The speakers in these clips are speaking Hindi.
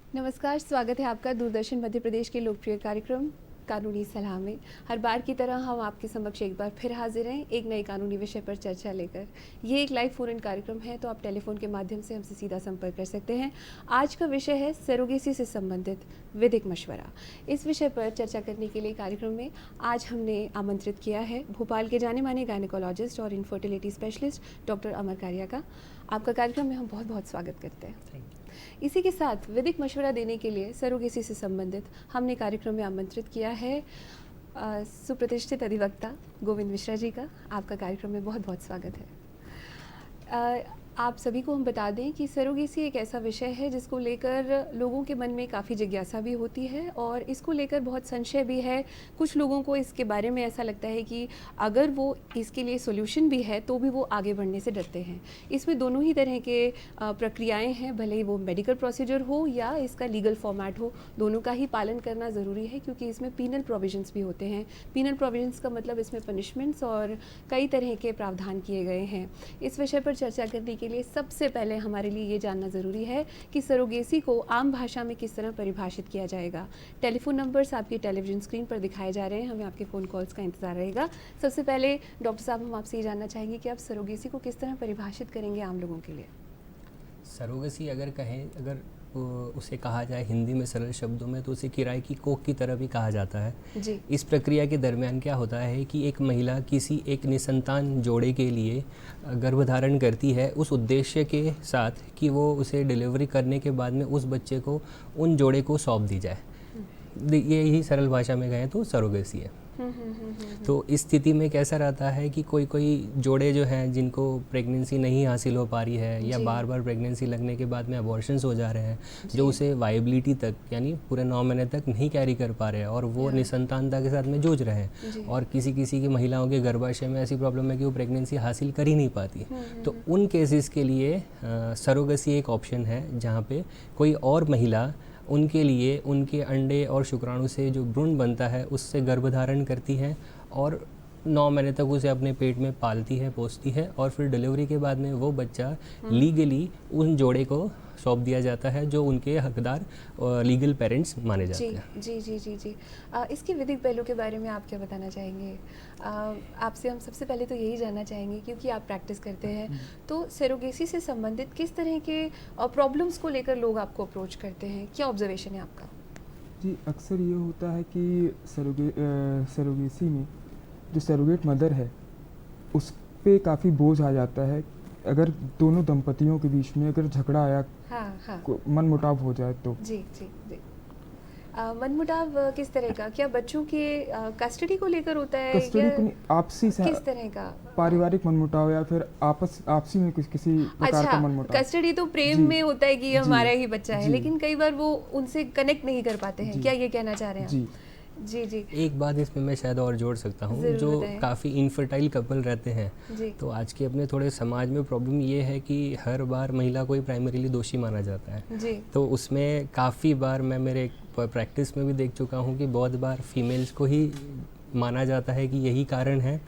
नमस्कार, स्वागत है आपका दूरदर्शन मध्य प्रदेश के लोकप्रिय कार्यक्रम कानूनी सलाह में। हर बार की तरह हम आपके समक्ष एक बार फिर हाजिर हैं एक नए कानूनी विषय पर चर्चा लेकर। ये एक लाइव फोन इन कार्यक्रम है, तो आप टेलीफोन के माध्यम से हमसे सीधा संपर्क कर सकते हैं। आज का विषय है सरोगेसी से संबंधित विधिक मशवरा। इस विषय पर चर्चा करने के लिए कार्यक्रम में आज हमने आमंत्रित किया है भोपाल के जाने माने गायनेकोलॉजिस्ट और इनफर्टिलिटी स्पेशलिस्ट डॉक्टर अमर कारिया का। आपका कार्यक्रम में हम बहुत बहुत स्वागत करते हैं। इसी के साथ विधिक मशवरा देने के लिए सरोगेसी से संबंधित हमने कार्यक्रम में आमंत्रित किया है सुप्रतिष्ठित अधिवक्ता गोविंद मिश्रा जी का। आपका कार्यक्रम में बहुत बहुत स्वागत है। आप सभी को हम बता दें कि सरोगेसी एक ऐसा विषय है जिसको लेकर लोगों के मन में काफ़ी जिज्ञासा भी होती है और इसको लेकर बहुत संशय भी है। कुछ लोगों को इसके बारे में ऐसा लगता है कि अगर वो इसके लिए सॉल्यूशन भी है तो भी वो आगे बढ़ने से डरते हैं। इसमें दोनों ही तरह के प्रक्रियाएं हैं, भले ही वो मेडिकल प्रोसीजर हो या इसका लीगल फॉर्मेट हो, दोनों का ही पालन करना ज़रूरी है क्योंकि इसमें पीनल प्रोविजंस भी होते हैं। पीनल प्रोविजंस का मतलब इसमें पनिशमेंट्स और कई तरह के प्रावधान किए गए हैं। इस विषय पर चर्चा करने के लिए सबसे पहले हमारे लिए ये जानना ज़रूरी है कि सरोगेसी को आम भाषा में किस तरह परिभाषित किया जाएगा। टेलीफोन नंबर्स आपकी टेलीविजन स्क्रीन पर दिखाए जा रहे हैं, हमें आपके फ़ोन कॉल्स का इंतज़ार रहेगा। सबसे पहले डॉक्टर साहब, हम आपसे ये जानना चाहेंगे कि आप सरोगेसी को किस तरह परिभाषित करेंगे आम लोगों के लिए। सरोगेसी अगर उसे कहा जाए हिंदी में सरल शब्दों में तो उसे किराए की कोख की तरह भी कहा जाता है जी। इस प्रक्रिया के दरमियान क्या होता है कि एक महिला किसी एक निसंतान जोड़े के लिए गर्भधारण करती है उस उद्देश्य के साथ कि वो उसे डिलीवरी करने के बाद में उस बच्चे को उन जोड़े को सौंप दी जाए। ये ही सरल भाषा में कहें तो सरोगेसी है। तो इस स्थिति में कैसा रहता है कि कोई जोड़े जो हैं जिनको प्रेगनेंसी नहीं हासिल हो पा रही है या बार बार प्रेगनेंसी लगने के बाद में अबॉर्शंस हो जा रहे हैं, जो उसे वाइबिलिटी तक यानी पूरे 9 महीने तक नहीं कैरी कर पा रहे हैं और वो निसंतानता के साथ में जूझ रहे हैं और किसी की महिलाओं के गर्भाशय में ऐसी प्रॉब्लम है कि वो प्रेगनेंसी हासिल कर ही नहीं पाती। तो उन केसेस के लिए सरोगेसी एक ऑप्शन है जहाँ पे कोई और महिला उनके लिए उनके अंडे और शुक्राणु से जो भ्रूण बनता है उससे गर्भधारण करती है और 9 महीने तक उसे अपने पेट में पालती है, पोसती है और फिर डिलीवरी के बाद में वो बच्चा लीगली उन जोड़े को सौंप दिया जाता है जो उनके हकदार लीगल पेरेंट्स माने जाते हैं। जी जी जी जी। इसके विधिक पहलू के बारे में आप क्या बताना चाहेंगे? आपसे हम सबसे पहले तो यही जानना चाहेंगे क्योंकि आप प्रैक्टिस करते हैं, तो सरोगेसी से संबंधित किस तरह के प्रॉब्लम्स को लेकर लोग आपको अप्रोच करते हैं, क्या ऑब्जर्वेशन है आपका? जी, अक्सर ये होता है कि सरोगेसी में जो सरोगेट मदर है उस पे काफ़ी बोझ आ जाता है अगर दोनों दंपतियों के बीच में अगर झगड़ा आया, मन मुटाव हो जाए तो। जी जी जी। मनमुटाव किस तरह का? क्या बच्चों के कस्टडी को लेकर होता है? कस्टडी आपसी किस तरह का? पारिवारिक मनमुटाव या फिर आपसी में किसी प्रकार का मनमुटाव। कस्टडी तो प्रेम में होता है कि ये हमारा ही बच्चा है, लेकिन कई बार वो उनसे कनेक्ट नहीं कर पाते हैं। क्या ये कहना चाह रहे हैं? जी जी जी। एक बात इसमें मैं शायद और जोड़ सकता हूँ, जो काफ़ी इनफर्टाइल कपल रहते हैं तो आज के अपने थोड़े समाज में प्रॉब्लम ये है कि हर बार महिला को ही प्राइमरीली दोषी माना जाता है जी। तो उसमें काफ़ी बार मैं मेरे प्रैक्टिस में भी देख चुका हूँ कि बहुत बार फीमेल्स को ही माना जाता है कि यही कारण है।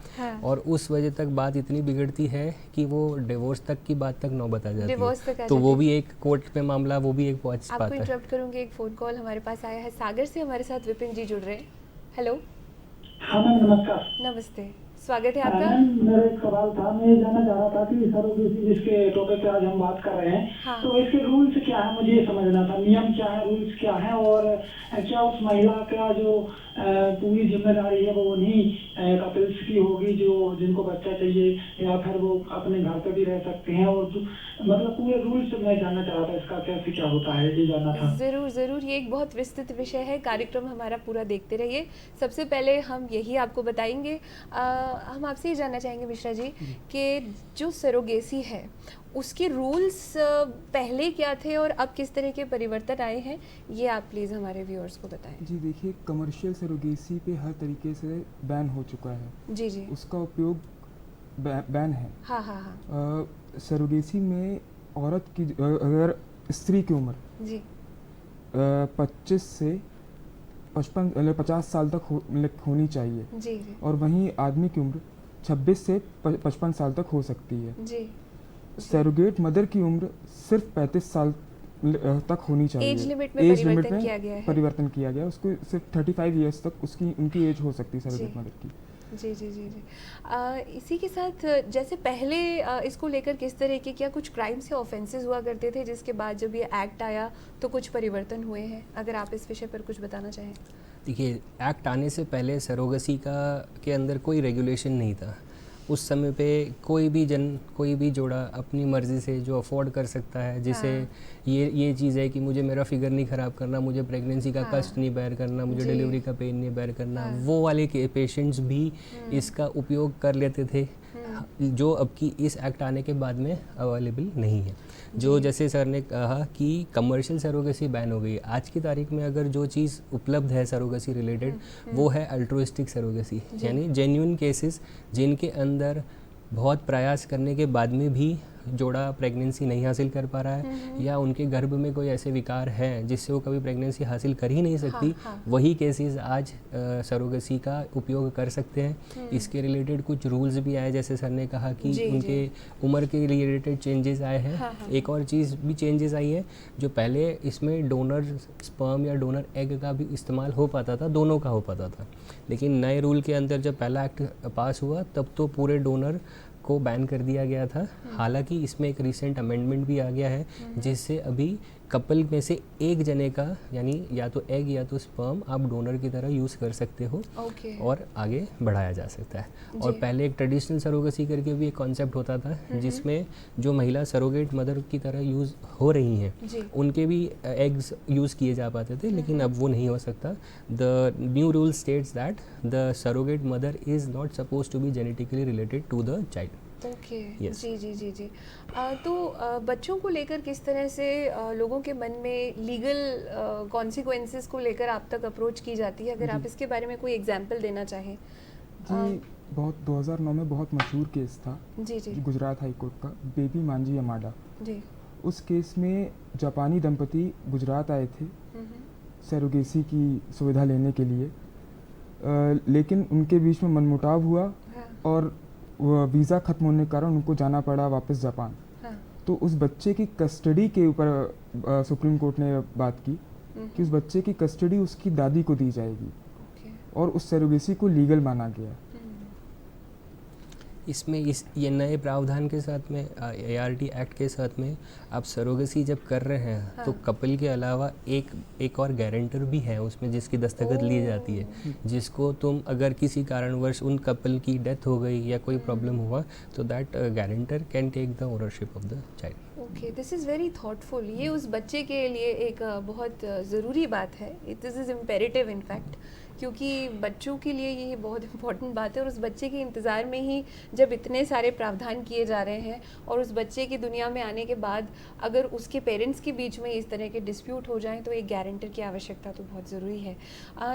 और उस वजह तक बात इतनी बिगड़ती है कि वो डिवोर्स तक की बात तक नौबत आ जाती है। तो वो भी एक कोर्ट पे मामला, वो भी एक पहुंच पाता है। आपको इंटरप्ट करूंगी, एक फ़ोन कॉल हमारे पास आया है सागर से। हमारे साथ विपिन जी जुड़ रहे हैं। हेलो। हाँ मैम, नमस्कार। नमस्ते, स्वागत है आपका। मेरा एक सवाल था, मैं ये जानना चाह रहा था कि सरोगेसी जिसके टॉपिक पे आज हम बात कर रहे हैं, तो इसके रूल्स क्या है, मुझे ये समझना था। नियम क्या है, रूल्स क्या है और क्या उस महिला का जो पूरी जिम्मेदारी है वो उन्हीं कपल्स की होगी जो जिनको बच्चा चाहिए, या फिर वो अपने घर पे भी रह सकते हैं, और मतलब पूरे रूल्स मैं जानना चाह रहा था, इसका कैसे क्या होता है ये जानना था। ज़रूर ज़रूर, ये एक बहुत विस्तृत विषय है, कार्यक्रम हमारा पूरा देखते रहिए। सबसे पहले हम यही आपको बताएंगे, हम आपसे ये जानना चाहेंगे मिश्रा जी कि जो सरोगेसी है उसके रूल्स पहले क्या थे और अब किस तरह के परिवर्तन आए हैं, ये आप प्लीज़ हमारे व्यूअर्स को बताएं। जी देखिए, कमर्शियल सरोगेसी पे हर तरीके से बैन हो चुका है। जी जी। उसका उपयोग बैन है। हाँ हाँ हाँ। सरोगेसी में औरत की अगर स्त्री की उम्र जी 25 से 50 साल तक होनी चाहिए जी जी। और वहीं आदमी की उम्र 26 से 55 साल तक हो सकती है जी। सरोगेट मदर की उम्र सिर्फ 35 साल तक होनी चाहिए। एज लिमिट में परिवर्तन किया गया है। परिवर्तन किया गया, उसको सिर्फ 35 इयर्स तक उनकी एज हो सकती है सरोगेट मदर की। जी जी जी जी। इसी के साथ जैसे पहले इसको लेकर किस तरह के क्या कुछ क्राइम्स या ऑफेंसेस हुआ करते थे, जिसके बाद जब ये एक्ट आया तो कुछ परिवर्तन हुए हैं, अगर आप इस विषय पर कुछ बताना चाहें। देखिए, एक्ट आने से पहले सरोगेसी के अंदर कोई रेगुलेशन नहीं था। उस समय पे कोई भी जोड़ा अपनी मर्ज़ी से जो अफोर्ड कर सकता है, जिसे ये चीज़ है कि मुझे मेरा फिगर नहीं ख़राब करना, मुझे प्रेगनेंसी का कष्ट नहीं बेयर करना, मुझे डिलीवरी का पेन नहीं बेयर करना, वो वाले के पेशेंट्स भी इसका उपयोग कर लेते थे, जो अब की इस एक्ट आने के बाद में अवेलेबल नहीं है। जो जैसे सर ने कहा कि कमर्शियल सरोगेसी बैन हो गई। आज की तारीख में अगर जो चीज़ उपलब्ध है सरोगेसी रिलेटेड, वो है अल्ट्रुइस्टिक सरोगेसी, यानी जेन्युइन केसेस जिनके अंदर बहुत प्रयास करने के बाद में भी जोड़ा प्रेगनेंसी नहीं हासिल कर पा रहा है, या उनके गर्भ में कोई ऐसे विकार हैं जिससे वो कभी प्रेगनेंसी हासिल कर ही नहीं सकती। वही केसेस आज सरोगेसी का उपयोग कर सकते हैं। इसके रिलेटेड कुछ रूल्स भी आए, जैसे सर ने कहा कि उनके उम्र के रिलेटेड चेंजेस आए हैं। एक और चीज़ भी चेंजेस आई है, जो पहले इसमें डोनर स्पर्म या डोनर एग का भी इस्तेमाल हो पाता था, दोनों का हो पाता था, लेकिन नए रूल के अंदर जब पहला एक्ट पास हुआ तब तो पूरे डोनर को बैन कर दिया गया था। हालांकि इसमें एक रिसेंट अमेंडमेंट भी आ गया है, जिससे अभी कपल में से एक जने का, यानी या तो एग या तो स्पर्म आप डोनर की तरह यूज़ कर सकते हो और आगे बढ़ाया जा सकता है। और पहले एक ट्रेडिशनल सरोगेसी करके भी एक कॉन्सेप्ट होता था, जिसमें जो महिला सरोगेट मदर की तरह यूज़ हो रही हैं उनके भी एग्स यूज़ किए जा पाते थे, लेकिन अब वो नहीं हो सकता। The new rule states that the surrogate mother is not suppose to be genetically related to the child. Yes. जी जी जी जी। तो बच्चों को लेकर किस तरह से लोगों के मन में लीगल कॉन्सिक्वेंसेस को लेकर आप तक अप्रोच की जाती है, अगर आप इसके बारे में कोई एग्जांपल देना चाहें। जी, बहुत 2009 में बहुत मशहूर केस था जी गुजरात हाई कोर्ट का, बेबी मांझी अमाडा जी। उस केस में जापानी दंपति गुजरात आए थे सरोगेसी की सुविधा लेने के लिए, लेकिन उनके बीच में मनमुटाव हुआ और वीज़ा ख़त्म होने के कारण उनको जाना पड़ा वापस जापान। तो उस बच्चे की कस्टडी के ऊपर सुप्रीम कोर्ट ने बात की कि उस बच्चे की कस्टडी उसकी दादी को दी जाएगी और उस सरोगेसी को लीगल माना गया। इसमें ये नए प्रावधान के साथ में ART एक्ट के साथ में आप सरोगेसी जब कर रहे हैं तो कपल के अलावा एक और गारंटर भी है उसमें, जिसकी दस्तखत ली जाती है, जिसको तुम अगर किसी कारणवश उन कपल की डेथ हो गई या कोई प्रॉब्लम हुआ तो that guarantor can take the ownership of the child. Okay, this is very thoughtful. ये उस बच्चे के लिए एक बहुत ज़रूरी बात है, दिस इज़ इम्पेरेटिव इनफैक्ट, क्योंकि बच्चों के लिए ये बहुत इम्पॉर्टेंट बात है। और उस बच्चे के इंतज़ार में ही जब इतने सारे प्रावधान किए जा रहे हैं और उस बच्चे की दुनिया में आने के बाद अगर उसके पेरेंट्स के बीच में इस तरह के डिस्प्यूट हो जाएं तो एक गारंटर की आवश्यकता तो बहुत ज़रूरी है।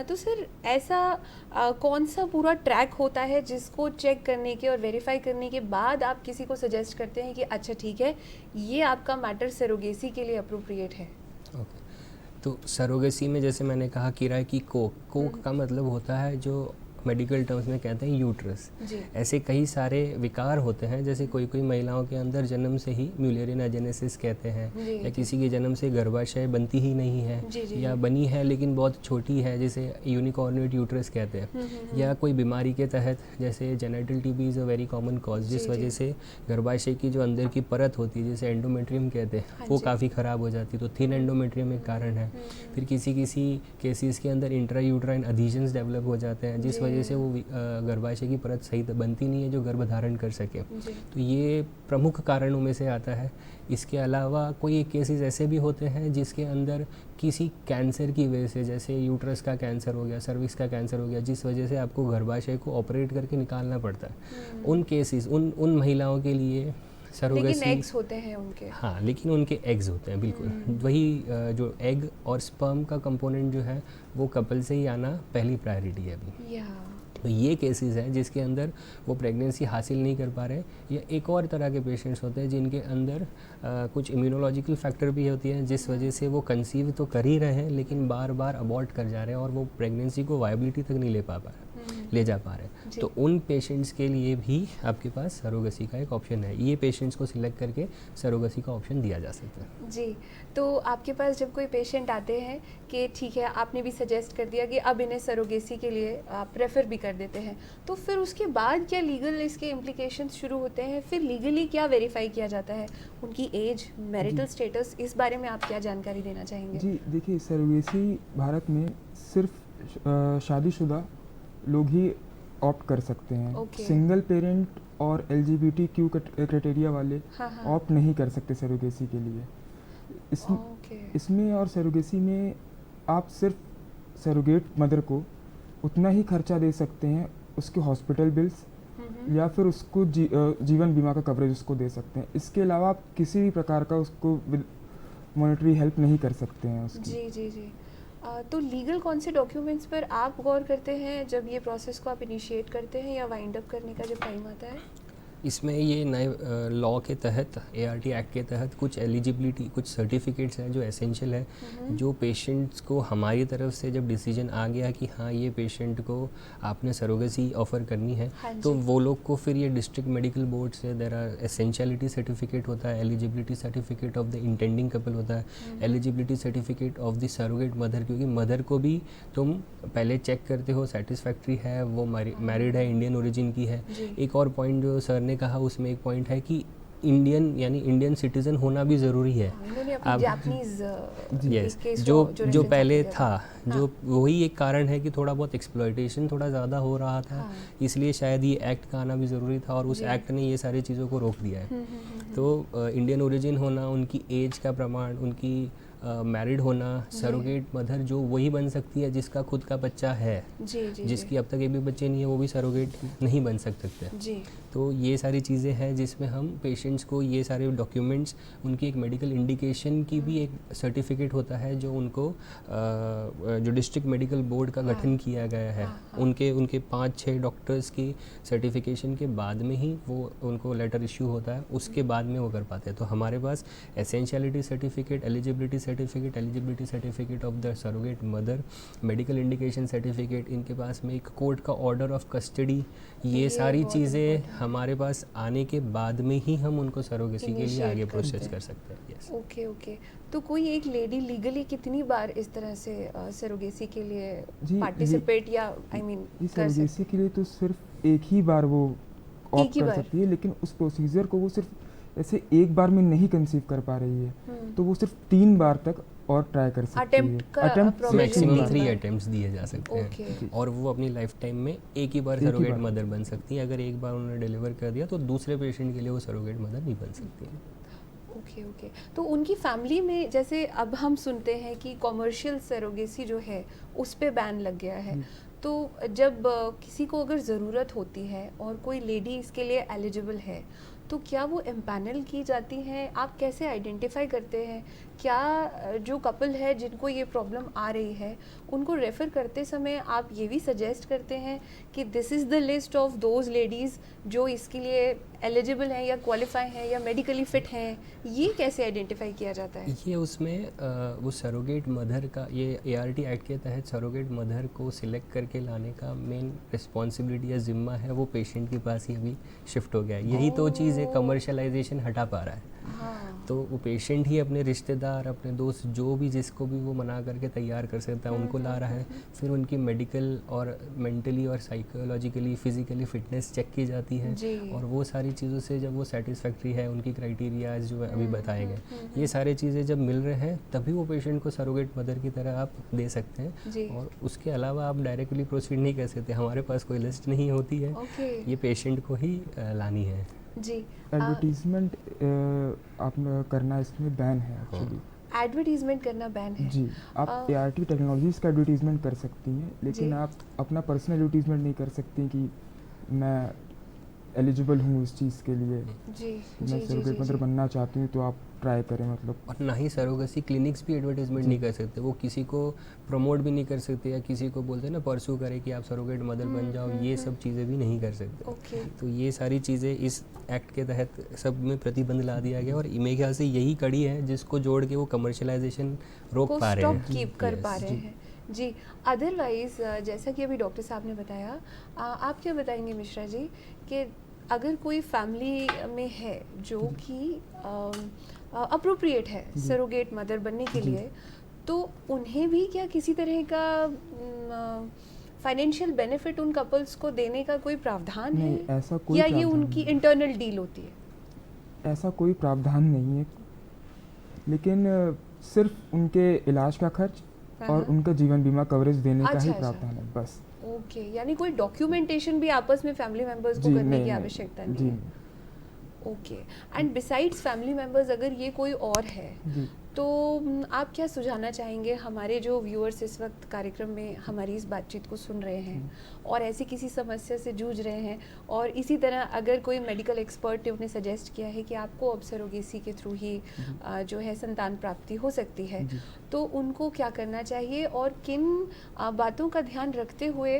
तो सर, ऐसा कौन सा पूरा ट्रैक होता है जिसको चेक करने के और वेरीफाई करने के बाद आप किसी को सजेस्ट करते हैं कि अच्छा ठीक है, ये आपका मैटर सरोगेसी के लिए अप्रोप्रिएट है? ओके, तो सरोगेसी में जैसे मैंने कहा किराए की कोक का मतलब होता है जो मेडिकल टर्म्स में कहते हैं यूट्रस। ऐसे कई सारे विकार होते हैं, जैसे कोई महिलाओं के अंदर जन्म से ही म्यूलेरियन एजेनेसिस कहते हैं, या किसी के जन्म से गर्भाशय बनती ही नहीं है या बनी है लेकिन बहुत छोटी है, जिसे यूनिकॉर्नेट यूट्रस कहते हैं, या कोई बीमारी के तहत जैसे genital TB is a very common cause, जिस वजह से गर्भाशय की जो अंदर की परत होती है जिसे एंडोमेट्रियम कहते हैं वो काफ़ी ख़राब हो जाती है, तो थिन एंडोमेट्रियम एक कारण है। फिर किसी केसेस के अंदर इंट्रा यूट्राइन अधीजन्स डेवलप हो जाते हैं, जिस जैसे वो गर्भाशय की परत सही बनती नहीं है जो गर्भ धारण कर सके, तो ये प्रमुख कारणों में से आता है। इसके अलावा कोई एक केसेस ऐसे भी होते हैं जिसके अंदर किसी कैंसर की वजह से, जैसे यूट्रस का कैंसर हो गया, सर्विक्स का कैंसर हो गया, जिस वजह से आपको गर्भाशय को ऑपरेट करके निकालना पड़ता है, उन केसेस उन महिलाओं के लिए सरोगेसी, लेकिन एग्स होते हैं उनके, हाँ लेकिन उनके एग्स होते हैं, बिल्कुल वही जो एग और स्पर्म का कंपोनेंट जो है वो कपल से ही आना पहली प्रायोरिटी है अभी। तो ये केसेस हैं जिसके अंदर वो प्रेगनेंसी हासिल नहीं कर पा रहे, या एक और तरह के पेशेंट्स होते हैं जिनके अंदर कुछ इम्यूनोलॉजिकल फैक्टर भी होती है, जिस वजह से वो कंसीव तो कर ही रहे हैं लेकिन बार बार अबॉर्ट कर जा रहे हैं और वो प्रेगनेंसी को वायबिलिटी तक नहीं ले पा रहे। ले जा पा रहे हैं, तो उन पेशेंट्स के लिए भी आपके पास सरोगेसी का एक ऑप्शन है। ये पेशेंट्स को सिलेक्ट करके सरोगेसी का ऑप्शन दिया जा सकता है। जी, तो आपके पास जब कोई पेशेंट आते हैं कि ठीक है, आपने भी सजेस्ट कर दिया कि अब इन्हें सरोगेसी के लिए आप प्रेफर भी कर देते हैं, तो फिर उसके बाद क्या लीगल इसके इम्प्लिकेशंस शुरू होते हैं? फिर लीगली क्या वेरीफाई किया जाता है? उनकी एज, मैरिटल स्टेटस, इस बारे में आप क्या जानकारी देना चाहेंगे? जी देखिए, सरोगेसी भारत में सिर्फ शादीशुदा लोग ही ऑप्ट कर सकते हैं। Okay. सिंगल पेरेंट और LGBTQ क्राइटेरिया वाले हाँ। ऑप्ट नहीं कर सकते सरोगेसी के लिए। ओके। इसमें और सरोगेसी में आप सिर्फ सरोगेट मदर को उतना ही खर्चा दे सकते हैं, उसके हॉस्पिटल बिल्स या फिर उसको जीवन बीमा का कवरेज उसको दे सकते हैं। इसके अलावा आप किसी भी प्रकार का उसको मॉनेटरी हेल्प नहीं कर सकते हैं उसकी। जी। तो लीगल कौन से डॉक्यूमेंट्स पर आप गौर करते हैं जब ये प्रोसेस को आप इनिशिएट करते हैं या वाइंड अप करने का जब टाइम आता है? इसमें ये नए लॉ के तहत, ART एक्ट के तहत कुछ एलिजिबिलिटी, कुछ सर्टिफिकेट्स हैं जो एसेंशियल है, जो पेशेंट्स को हमारी तरफ से जब डिसीजन आ गया कि हाँ ये पेशेंट को आपने सरोगेसी ऑफ़र करनी है, तो वो लोग को फिर ये डिस्ट्रिक्ट मेडिकल बोर्ड से देयर आर एसेंशियलिटी सर्टिफिकेट होता है, eligibility certificate of the intending couple होता है, eligibility certificate of the surrogate mother, क्योंकि मदर को भी तुम पहले चेक करते हो सेटिस्फैक्ट्री है, वो मैरिड है, इंडियन ओरिजिन की है। एक और पॉइंट जो सर ने कहा, उसमें एक पॉइंट है कि इंडियन यानी इंडियन सिटीजन होना भी ज़रूरी है। आप यस, जो पहले था, जो वही एक कारण है कि थोड़ा बहुत एक्सप्लॉयटेशन थोड़ा ज़्यादा हो रहा था, इसलिए शायद ये एक्ट का आना भी ज़रूरी था और उस एक्ट ने ये सारी चीज़ों को रोक दिया है। तो इंडियन ओरिजिन होना, उनकी एज का प्रमाण, उनकी मैरिड होना, सरोगेट मदर जो वही बन सकती है जिसका खुद का बच्चा है, जिसकी अब तक एक भी बच्चे नहीं है, वो भी सरोगेट नहीं बन सकते। तो ये सारी चीज़ें हैं जिसमें हम पेशेंट्स को ये सारे डॉक्यूमेंट्स, उनकी एक मेडिकल इंडिकेशन की भी एक सर्टिफिकेट होता है जो उनको जो डिस्ट्रिक्ट मेडिकल बोर्ड का गठन किया गया है, उनके 5-6 डॉक्टर्स की सर्टिफिकेशन के बाद में ही वो उनको लेटर इश्यू होता है, उसके बाद में वो कर पाते हैं। तो हमारे पास essentiality certificate, eligibility certificate of the surrogate mother, medical indication certificate, इनके पास में एक कोर्ट का ऑर्डर ऑफ कस्टडी, ये सारी चीज़ें हमारे पास आने के बाद में ही हम उनको सरोगेसी के लिए आगे प्रोसेस कर सकते हैं। यस। ओके। तो कोई एक लेडी लीगली कितनी बार इस तरह से सरोगेसी के लिए पार्टिसिपेट या कर सरोगेसी के लिए तो सिर्फ एक ही बार वो ऑप्ट कर सकती है, लेकिन उस प्रोसीजर को वो सिर्फ ऐसे एक बार में नहीं कंसीव कर पा रही है, तो वो सिर्फ 3 बार तक और ट्राई कर सकती है। मैक्सिमम 3 अटेम्प्ट्स दिए जा सकते हैं और वो अपनी लाइफ टाइम में एक ही बार सरोगेट मदर बन सकती है। अगर एक बार उन्होंने डिलीवर कर दिया तो दूसरे पेशेंट के लिए वो सरोगेट मदर नहीं बन सकती है। ओके। तो उनकी फैमिली में, जैसे अब हम सुनते हैं कि कॉमर्शियल सरोगेसी जो है उस पे बैन लग गया है, तो जब किसी को अगर ज़रूरत होती है और कोई लेडी इसके लिए एलिजिबल है, तो क्या वो एम्पैनल की जाती हैं? आप कैसे आइडेंटिफाई करते हैं? क्या जो कपल है जिनको ये प्रॉब्लम आ रही है, उनको रेफ़र करते समय आप ये भी सजेस्ट करते हैं कि this is the list of those ladies जो इसके लिए एलिजिबल हैं या क्वालिफाई हैं या मेडिकली फ़िट हैं? ये कैसे आइडेंटिफाई किया जाता है? ये उसमें वो सरोगेट मदर का, ये ART एक्ट के तहत सरोगेट मदर को सिलेक्ट करके लाने का मेन रिस्पॉन्सिबिलिटी या ज़िम्मा है वो पेशेंट के पास ही अभी शिफ्ट हो गया है। यही तो चीज़ है, कमर्शलाइजेशन हटा पा रहा है। तो वो पेशेंट ही अपने रिश्तेदार, अपने दोस्त, जो भी जिसको भी वो मना करके तैयार कर सकता है, उनको ला रहा है। फिर उनकी मेडिकल और मेंटली और साइकोलॉजिकली, फिज़िकली फ़िटनेस चेक की जाती है और वो सारी चीज़ों से जब वो सेटिस्फैक्ट्री है, उनकी क्राइटेरियाज जो अभी बताए गए, ये सारी चीज़ें जब मिल रहे हैं तभी वो पेशेंट को सरोगेट मदर की तरह आप दे सकते हैं। और उसके अलावा आप डायरेक्टली प्रोसीड नहीं कर सकते, हमारे पास कोई लिस्ट नहीं होती है, ये पेशेंट को ही लानी है। एडवर्टीजमेंट आप करना इसमें बैन है एक्चुअली। एडवर्टीजमेंट करना बैन है जी। आप ART टेक्नोलॉजीज़ का एडवर्टीजमेंट कर सकती हैं, लेकिन आप अपना पर्सनल एडवर्टीजमेंट नहीं कर सकती कि मैं एलिजिबल हूँ इस चीज़ के लिए, मैं सरोगेट मदर बनना चाहती हूँ, तो आप ट्राई करें मतलब। और ना ही सरोगेसी क्लिनिक्स भी एडवर्टाइजमेंट नहीं कर सकते, वो किसी को प्रमोट भी नहीं कर सकते, या किसी को बोलते हैं ना परसू करें कि आप सरोगेट मदर बन जाओ, ये सब चीज़ें भी नहीं कर सकते। ओके। तो ये सारी चीज़ें इस एक्ट के तहत सब में प्रतिबंध ला दिया गया, और मेरे ख्याल से यही कड़ी है जिसको जोड़ के वो कमर्शलाइजेशन रोक पा रहे हैं, स्टॉप कीप कर पा रहे हैं जी। अदरवाइज जैसा कि अभी डॉक्टर साहब ने बताया, आप क्या बताएंगे मिश्रा जी कि अगर कोई फैमिली में है जो कि अप्रोप्रिएट है सरोगेट मदर बनने के लिए, तो उन्हें भी क्या किसी तरह का फाइनेंशियल बेनिफिट उन कपल्स को देने का कोई प्रावधान नहीं, है, ऐसा कोई या ये प्रावधान उनकी नहीं। इंटरनल डील होती है? ऐसा कोई प्रावधान नहीं है, लेकिन सिर्फ उनके इलाज का खर्च और उनका जीवन बीमा कवरेज देने का ही प्रावधान है बस। ओके, यानी कोई डॉक्यूमेंटेशन भी आपस में फैमिली मेंबर्स को करने की आवश्यकता नहीं है? Okay. And besides family members अगर ये कोई और है तो आप क्या सुझाना चाहेंगे हमारे जो व्यूअर्स इस वक्त कार्यक्रम में हमारी इस बातचीत को सुन रहे हैं और ऐसी किसी समस्या से जूझ रहे हैं, और इसी तरह अगर कोई मेडिकल एक्सपर्ट ने उन्हें सजेस्ट किया है कि आपको अब सरोगेसी के थ्रू ही जो है संतान प्राप्ति हो सकती है, तो उनको क्या करना चाहिए और किन बातों का ध्यान रखते हुए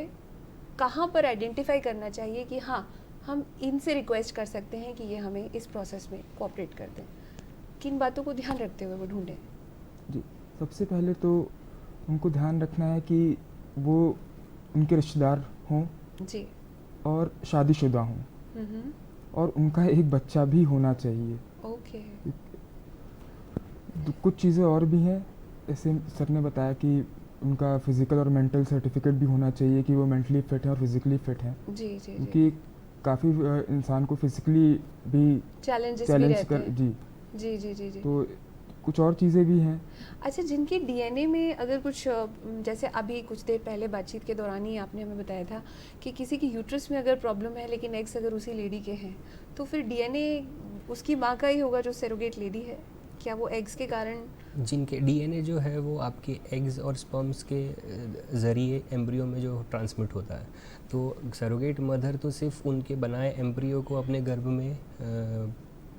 कहाँ पर आइडेंटिफाई करना चाहिए कि हाँ हम इनसे रिक्वेस्ट कर सकते हैं कि ये हमें इस प्रोसेस में कोऑपरेट कर दें? किन बातों को ध्यान रखते हुए वो ढूंढें? जी, सबसे पहले तो उनको ध्यान रखना है कि वो उनके रिश्तेदार हों जी, और शादीशुदा हों, और उनका एक बच्चा भी होना चाहिए। ओके। कुछ चीज़ें और भी हैं, जैसे सर ने बताया कि उनका फिजिकल और मेंटल सर्टिफिकेट भी होना चाहिए कि वो मेंटली फिट हैं और फिजिकली फिट हैं, जी जी, क्योंकि काफ़ी इंसान को फिजिकली भी चैलेंज कर जी जी जी जी जी। तो कुछ और चीज़ें भी हैं। अच्छा, जिनके डीएनए में अगर कुछ, जैसे अभी कुछ देर पहले बातचीत के दौरान ही आपने हमें बताया था कि किसी की यूट्रस में अगर प्रॉब्लम है लेकिन एग्स अगर उसी लेडी के हैं, तो फिर डीएनए उसकी माँ का ही होगा जो सरोगेट लेडी है, क्या वो एग्स के कारण? जिनके डीएनए जो है वो आपके एग्स और स्पर्म्स के ज़रिए एम्ब्रियो में जो ट्रांसमिट होता है, तो सरोगेट मदर तो सिर्फ उनके बनाए एम्ब्रियो को अपने गर्भ में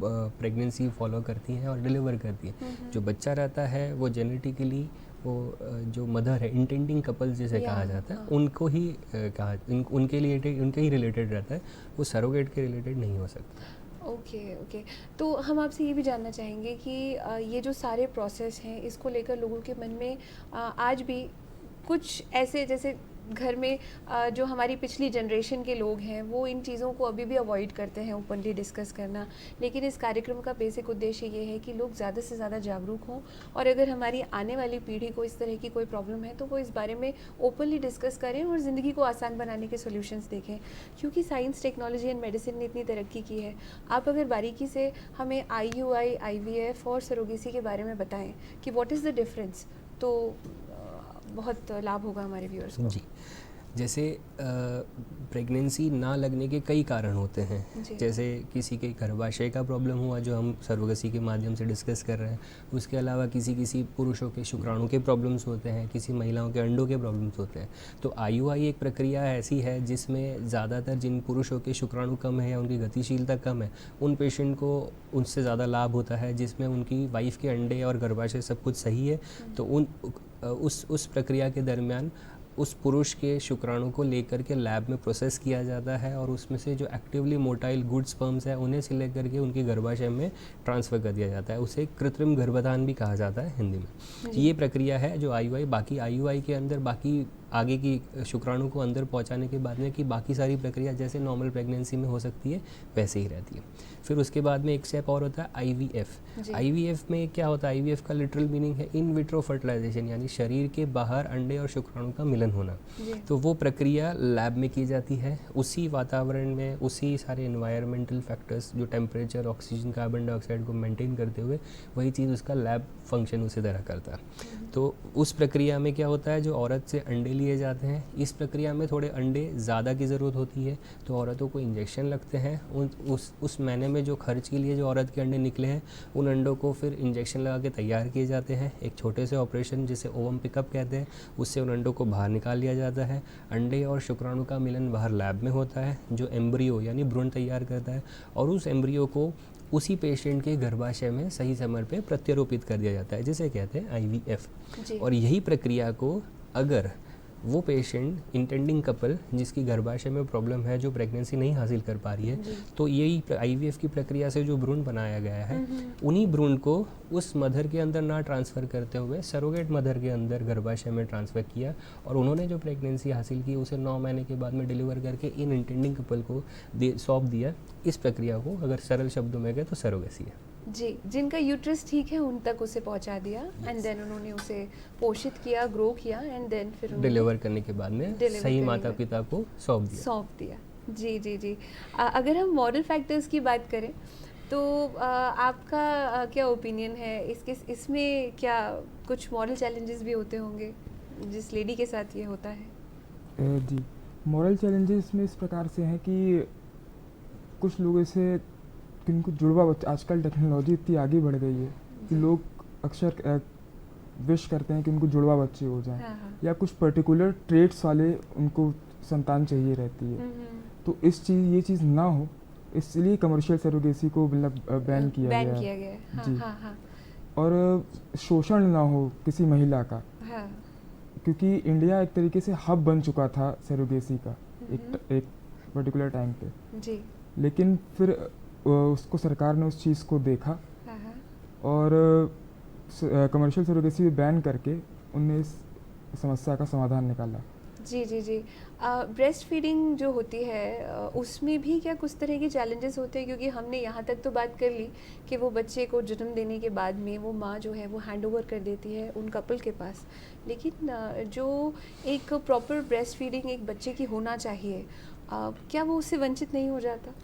प्रेगनेंसी फॉलो करती हैं और डिलीवर करती हैं। जो बच्चा रहता है वो जेनेटिकली वो जो मदर है, इंटेंडिंग कपल जिसे कहा जाता है, उनको ही उनके ही रिलेटेड रहता है, वो सरोगेट के रिलेटेड नहीं हो सकता। Okay okay. तो हम आपसे ये भी जानना चाहेंगे कि ये जो सारे प्रोसेस हैं इसको लेकर लोगों के मन में आज भी कुछ ऐसे, जैसे घर में जो हमारी पिछली जनरेशन के लोग हैं वो इन चीज़ों को अभी भी अवॉइड करते हैं ओपनली डिस्कस करना, लेकिन इस कार्यक्रम का बेसिक उद्देश्य ये है कि लोग ज़्यादा से ज़्यादा जागरूक हों, और अगर हमारी आने वाली पीढ़ी को इस तरह की कोई प्रॉब्लम है तो वो इस बारे में ओपनली डिस्कस करें और ज़िंदगी को आसान बनाने के सोल्यूशंस देखें, क्योंकि साइंस, टेक्नोलॉजी एंड मेडिसिन ने इतनी तरक्की की है। आप अगर बारीकी से हमें IUI, IVF और सरोगेसी के बारे में बताएं कि व्हाट इज़ द डिफरेंस, तो बहुत लाभ होगा हमारे व्यूअर्स को। जी, जैसे प्रेगनेंसी ना लगने के कई कारण होते हैं, जैसे किसी के गर्भाशय का प्रॉब्लम हुआ जो हम सरोगेसी के माध्यम से डिस्कस कर रहे हैं, उसके अलावा किसी पुरुषों के शुक्राणु के प्रॉब्लम्स होते हैं, किसी महिलाओं के अंडों के प्रॉब्लम्स होते हैं। तो IUI एक प्रक्रिया ऐसी है जिसमें ज़्यादातर जिन पुरुषों के शुक्राणु कम है या उनकी गतिशीलता कम है, उन पेशेंट को उनसे ज़्यादा लाभ होता है, जिसमें उनकी वाइफ के अंडे और गर्भाशय सब कुछ सही है। तो उस प्रक्रिया के दरमियान उस पुरुष के शुक्राणु को लेकर के लैब में प्रोसेस किया जाता है, और उसमें से जो एक्टिवली मोटाइल गुड स्पर्म्स है उन्हें सिलेक्ट करके उनके गर्भाशय में ट्रांसफ़र कर दिया जाता है। उसे कृत्रिम गर्भधान भी कहा जाता है हिंदी में। ये प्रक्रिया है जो IUI। बाकी IUI के अंदर बाकी आगे की शुक्राणु को अंदर पहुंचाने के बाद में कि बाकी सारी प्रक्रिया जैसे नॉर्मल प्रेगनेंसी में हो सकती है वैसे ही रहती है। फिर उसके बाद में एक स्टेप और होता है IVF। IVF में क्या होता है? IVF का लिटरल मीनिंग है इन विट्रो फर्टिलाइजेशन, यानी शरीर के बाहर अंडे और शुक्राणु का मिलन होना। तो वो प्रक्रिया लैब में की जाती है, उसी वातावरण में, उसी सारे एनवायरमेंटल फैक्टर्स जो टेम्परेचर, ऑक्सीजन, कार्बन डाइऑक्साइड को मेंटेन करते हुए वही चीज़ उसका लैब फंक्शन उसी तरह करता है। तो उस प्रक्रिया में क्या होता है, जो औरत से अंडे लिए जाते हैं, इस प्रक्रिया में थोड़े अंडे ज़्यादा की ज़रूरत होती है, तो औरतों को इंजेक्शन लगते हैं। उस महीने में जो खर्च के लिए जो औरत के अंडे निकले हैं, उन अंडों को फिर इंजेक्शन लगा के तैयार किए जाते हैं। एक छोटे से ऑपरेशन जिसे ओवम पिकअप कहते हैं, उससे उन अंडों को बाहर निकाल लिया जाता है। अंडे और शुक्राणु का मिलन बाहर लैब में होता है, जो एम्ब्रियो यानी भ्रूण तैयार करता है, और उस एम्ब्रियो को उसी पेशेंट के गर्भाशय में सही समय पे प्रत्यारोपित कर दिया जाता है, जिसे कहते हैं IVF। जी। और यही प्रक्रिया को अगर वो पेशेंट इंटेंडिंग कपल जिसकी गर्भाशय में प्रॉब्लम है, जो प्रेगनेंसी नहीं हासिल कर पा रही है, तो यही IVF की प्रक्रिया से जो भ्रूण बनाया गया है, उन्हीं भ्रूण को उस मदर के अंदर ना ट्रांसफ़र करते हुए सरोगेट मदर के अंदर गर्भाशय में ट्रांसफ़र किया, और उन्होंने जो प्रेगनेंसी हासिल की उसे 9 महीने के बाद में डिलीवर करके इन इंटेंडिंग कपल को सौंप दिया। इस प्रक्रिया को अगर सरल शब्दों में कहें तो सरोगेसी है। जी, जिनका यूट्रस ठीक है उन तक उसे पहुंचा दिया एंड देन उन्होंने उसे पोषित किया, ग्रो किया एंड देन फिर डिलीवर करने के बाद में सही माता पिता को सौंप दिया। जी जी जी। अगर हम मॉरल फैक्टर्स की बात करें तो आपका क्या ओपिनियन है इसमें क्या कुछ मॉरल चैलेंजेस भी होते होंगे जिस लेडी के साथ ये होता है? जी, मॉरल चैलेंजेस में इस प्रकार से हैं कि कुछ लोग ऐसे किनको जुड़वा बच्चा, आजकल टेक्नोलॉजी इतनी आगे बढ़ गई है कि लोग अक्सर विश करते हैं कि उनको जुड़वा बच्चे हो जाएं। हाँ। या कुछ पर्टिकुलर ट्रेट्स वाले उनको संतान चाहिए रहती है। तो ये चीज़ ना हो, इसलिए कमर्शियल सरोगेसी को मतलब बैन किया गया है। जी। हाँ। और शोषण ना हो किसी महिला का, हाँ। क्योंकि इंडिया एक तरीके से हब बन चुका था सरोगेसी का एक पर्टिकुलर टाइम पे। जी। लेकिन फिर उसको सरकार ने उस चीज़ को देखा और कमर्शियल सरोगेसी बैन करके उनने इस समस्या का समाधान निकाला। जी जी जी। ब्रेस्ट फीडिंग जो होती है उसमें भी क्या कुछ तरह के चैलेंजेस होते हैं? क्योंकि हमने यहाँ तक तो बात कर ली कि वो बच्चे को जन्म देने के बाद में वो माँ जो है वो हैंड ओवर कर देती है उन कपल के पास, लेकिन जो एक प्रॉपर ब्रेस्ट फीडिंग एक बच्चे की होना चाहिए, क्या वो उससे वंचित नहीं हो जाता?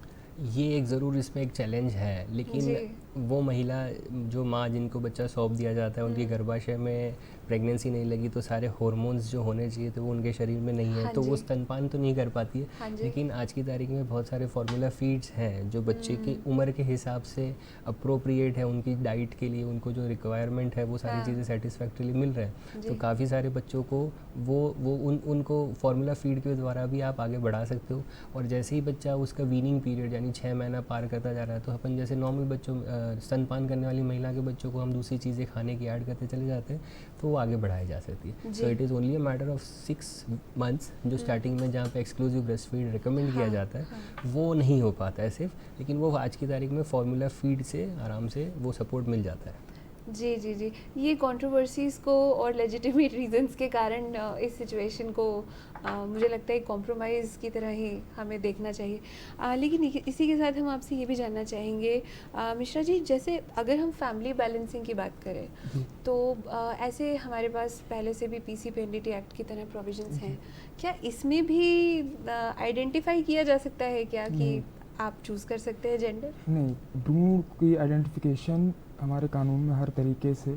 ये एक ज़रूर इसमें एक चैलेंज है, लेकिन वो महिला जो माँ जिनको बच्चा सौंप दिया जाता है, उनके गर्भाशय में प्रेगनेंसी नहीं लगी तो सारे हार्मोन्स जो होने चाहिए थे वो उनके शरीर में नहीं है, तो वो स्तनपान तो नहीं कर पाती है। लेकिन आज की तारीख में बहुत सारे फार्मूला फीड्स हैं जो बच्चे की उम्र के हिसाब से अप्रोप्रिएट है, उनकी डाइट के लिए उनको जो रिक्वायरमेंट है वो सारी चीज़ें सेटिस्फैक्टरीली मिल रहे हैं। तो काफ़ी सारे बच्चों को उनको फार्मूला फीड के द्वारा भी आप आगे बढ़ा सकते हो। और जैसे ही बच्चा उसका वीनिंग पीरियड यानी 6 महीना पार करता जा रहा है, तो अपन जैसे नॉर्मल बच्चों स्तनपान करने वाली महिला के बच्चों को हम दूसरी चीज़ें खाने की ऐड करते चले जाते हैं, तो वो आगे बढ़ाई जा सकती है। So it is only a matter of 6 months, जो स्टार्टिंग में जहाँ पे एक्सक्लूसिव ब्रेस्ट फीड रिकमेंड किया जाता है वो नहीं हो पाता है सिर्फ, लेकिन वो आज की तारीख में फार्मूला फीड से आराम से वो सपोर्ट मिल जाता है। जी जी जी। ये कंट्रोवर्सीज़ को और लेजिटिमेट रीजंस के कारण इस सिचुएशन को मुझे लगता है कॉम्प्रोमाइज़ की तरह ही हमें देखना चाहिए। लेकिन इसी के साथ हम आपसे ये भी जानना चाहेंगे मिश्रा जी, जैसे अगर हम फैमिली बैलेंसिंग की बात करें तो ऐसे हमारे पास पहले से भी PCPNDT एक्ट की तरह प्रोविजंस हैं, क्या इसमें भी आइडेंटिफाई किया जा सकता है क्या कि आप चूज़ कर सकते हैं जेंडर? नहीं, भ्रूण की आइडेंटिफिकेशन हमारे कानून में हर तरीके से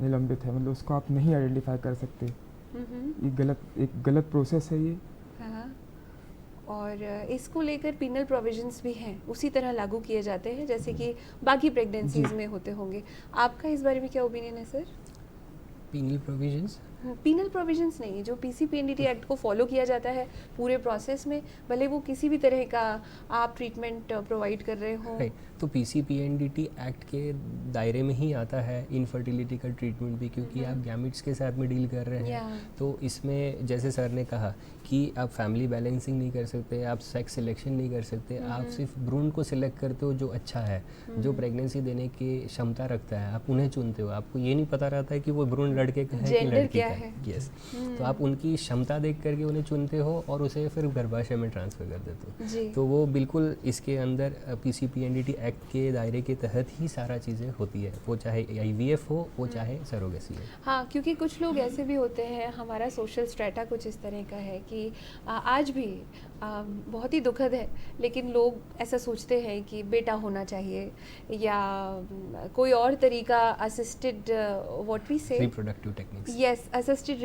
निलंबित है, मतलब उसको आप नहीं आइडेंटिफाई कर सकते। ये एक गलत प्रोसेस है ये। हाँ। और इसको लेकर पीनल प्रोविजंस भी हैं, उसी तरह लागू किए जाते हैं जैसे कि बाकी प्रेगनेंसीज में होते होंगे। आपका इस बारे में क्या ओपिनियन है सर? पीनल प्रोविजंस नहीं, जो PCPNDT एक्ट को फॉलो किया जाता है पूरे प्रोसेस में, भले वो किसी भी तरह का आप ट्रीटमेंट प्रोवाइड कर रहे हो। तो PCPNDT एक्ट के दायरे में ही आता है इनफर्टिलिटी का ट्रीटमेंट भी, क्योंकि आप गैमेट्स के साथ में डील कर रहे हैं। तो इसमें जैसे सर ने कहा कि आप फैमिली बैलेंसिंग नहीं कर सकते, आप सेक्स सिलेक्शन नहीं कर सकते, आप सिर्फ भ्रूण को सिलेक्ट करते हो जो अच्छा है, जो प्रेगनेंसी देने की क्षमता रखता है, आप उन्हें चुनते हो। आपको ये नहीं पता रहता है कि वो भ्रूण लड़के का है कि लड़की का है। यस, तो आप उनकी क्षमता देख करके उन्हें चुनते हो और उसे फिर गर्भाशय में ट्रांसफ़र कर देते हो। तो वो बिल्कुल इसके अंदर PCPNDT एक्ट के दायरे के तहत ही सारा चीज़ें होती है, वो चाहे IVF हो, वो चाहे सरोगेसी हो। हाँ, क्योंकि कुछ लोग ऐसे भी होते हैं, हमारा सोशल स्ट्रेटा कुछ इस तरह का है कि आज भी बहुत ही दुखद है, लेकिन लोग ऐसा सोचते हैं कि बेटा होना चाहिए या कोई और तरीका असिस्टेड व्हाट वी से reproductive techniques, yes, assisted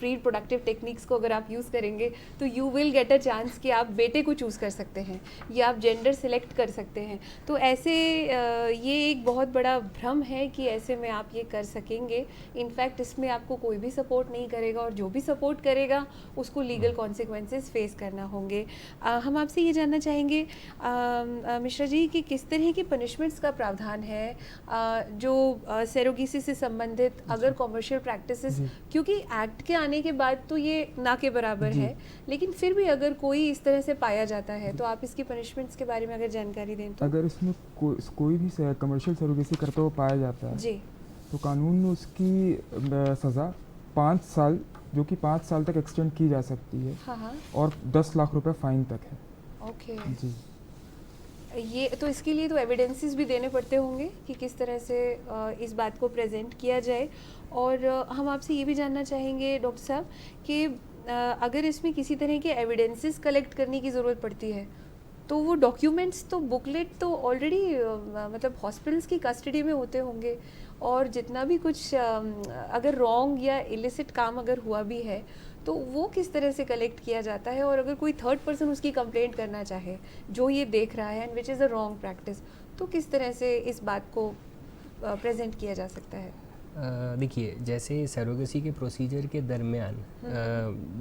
reproductive techniques को अगर आप यूज़ करेंगे तो you will get a chance कि आप बेटे को चूज़ कर सकते हैं या आप जेंडर सिलेक्ट कर सकते हैं। तो ऐसे ये एक बहुत बड़ा भ्रम है कि ऐसे में आप ये कर सकेंगे। इनफैक्ट इसमें आपको कोई भी सपोर्ट नहीं करेगा और जो भी सपोर्ट करेगा उसको लीगल कॉन्सिक्वेंसेस फेस करना होगा। होंगे। हम आपसे ये जानना चाहेंगे मिश्रा जी कि किस तरह की पनिशमेंट्स का प्रावधान है जो सरोगेसी से संबंधित अगर कॉमर्शियल प्रैक्टिसेस, क्योंकि एक्ट के आने के बाद तो ये ना के बराबर है, लेकिन फिर भी अगर कोई इस तरह से पाया जाता है तो आप इसकी पनिशमेंट्स के बारे में अगर जानकारी दें तो। अगर इसमें कोई भी कमर्शियल सरोगेसी करता हुआ पाया जाता है जी, तो कानून में उसकी सज़ा 5 साल, जो कि 5 साल तक एक्सटेंड की जा सकती है, हाँ, और 10 लाख रुपए फाइन तक है। ओके जी। ये तो इसके लिए तो एविडेंसेस भी देने पड़ते होंगे कि किस तरह से इस बात को प्रेजेंट किया जाए। और हम आपसे ये भी जानना चाहेंगे डॉक्टर साहब कि अगर इसमें किसी तरह के एविडेंसेस कलेक्ट करने की ज़रूरत पड़ती है तो वो डॉक्यूमेंट्स तो बुकलेट तो ऑलरेडी मतलब हॉस्पिटल्स की कस्टडी में होते होंगे, और जितना भी कुछ अगर रॉन्ग या इलिसिट काम अगर हुआ भी है तो वो किस तरह से कलेक्ट किया जाता है, और अगर कोई थर्ड पर्सन उसकी कंप्लेंट करना चाहे जो ये देख रहा है and which is a wrong practice, तो किस तरह से इस बात को प्रेजेंट किया जा सकता है? देखिए, जैसे सरोगेसी के प्रोसीजर के दरमियान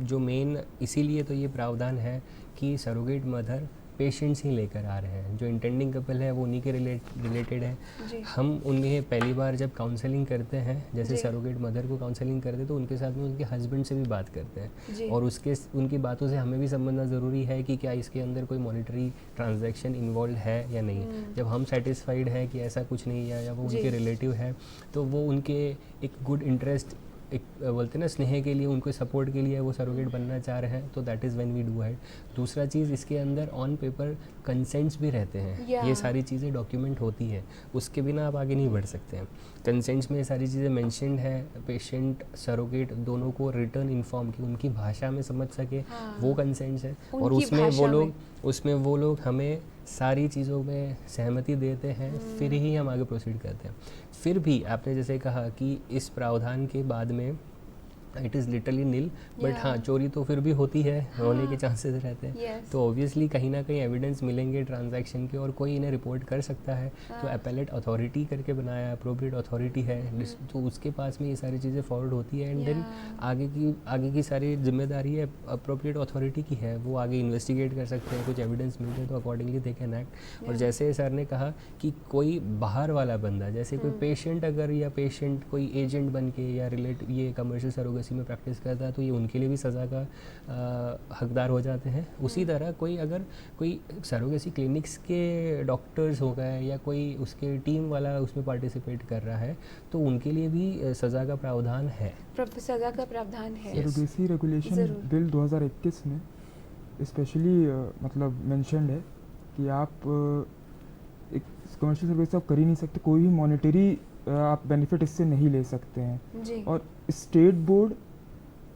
जो मेन इसीलिए तो ये प्रावधान है कि सरोगेट मदर पेशेंट्स ही लेकर आ रहे हैं, जो इंटेंडिंग कपल है वो उन्हीं के रिलेटेड है। हम उन्हें पहली बार जब काउंसलिंग करते हैं, जैसे सरोगेट मदर को काउंसलिंग करते हैं, तो उनके साथ में उनके हस्बैंड से भी बात करते हैं, और उनकी बातों से हमें भी समझना ज़रूरी है कि क्या इसके अंदर कोई मॉनेटरी ट्रांजैक्शन इन्वॉल्व है या नहीं। जब हम सेटिस्फाइड है कि ऐसा कुछ नहीं है या वो उनके रिलेटिव है, तो वो उनके एक गुड इंटरेस्ट, एक बोलते हैं ना स्नेह के लिए, उनको सपोर्ट के लिए वो सरोगेट बनना चाह रहे हैं, तो that is when we do it. दूसरा चीज़, इसके अंदर ऑन पेपर कंसेंट्स भी रहते हैं, ये सारी चीज़ें डॉक्यूमेंट होती है, उसके बिना आप आगे नहीं बढ़ सकते हैं। कंसेंट्स में सारी चीज़ें मेंशन्ड है, पेशेंट सरोगेट दोनों को रिटर्न इन्फॉर्म की उनकी भाषा में समझ सके, वो कंसेंट्स है, और उसमें वो लोग हमें सारी चीज़ों में सहमति देते हैं, फिर ही हम आगे प्रोसीड करते हैं। फिर भी आपने जैसे कहा कि इस प्रावधान के बाद में it is literally nil, but हाँ, चोरी तो फिर भी होती है, होने के चांसेस रहते हैं। तो ऑब्वियसली कहीं ना कहीं एविडेंस मिलेंगे ट्रांजैक्शन के, और कोई इन्हें रिपोर्ट कर सकता है, तो अपेलेट अथॉरिटी करके बनाया, अप्रोप्रिएट अथॉरिटी है, तो उसके पास में ये सारी चीज़ें फॉरवर्ड होती है, एंड देन आगे की सारी जिम्मेदारी है अप्रोप्रिएट अथॉरिटी की है, वो आगे इन्वेस्टिगेट कर सकते हैं, कुछ एविडेंस मिलते हैं तो अकॉर्डिंगली दे कैन एक्ट। और जैसे सर ने कहा कि कोई बाहर वाला बंदा, जैसे कोई पेशेंट अगर, या पेशेंट कोई एजेंट बन के या ये कमर्शियल सरोगेसी में प्रैक्टिस करता है, तो ये उनके लिए भी सज़ा का हकदार हो जाते हैं। उसी तरह कोई सरोगेसी क्लिनिक्स के डॉक्टर्स हो गए या कोई उसके टीम वाला उसमें पार्टिसिपेट कर रहा है, तो उनके लिए भी सज़ा का प्रावधान है। सज़ा का प्रावधान है। सरोगेसी रेगुलेशन बिल 2021 में स्पेशली मतलब मेंशन्ड है कि आप एक कमर्शियल सरोगेसी आप कर ही नहीं सकते, कोई भी मॉनेटरी आप बेनिफिट इससे नहीं ले सकते हैं जी। और स्टेट बोर्ड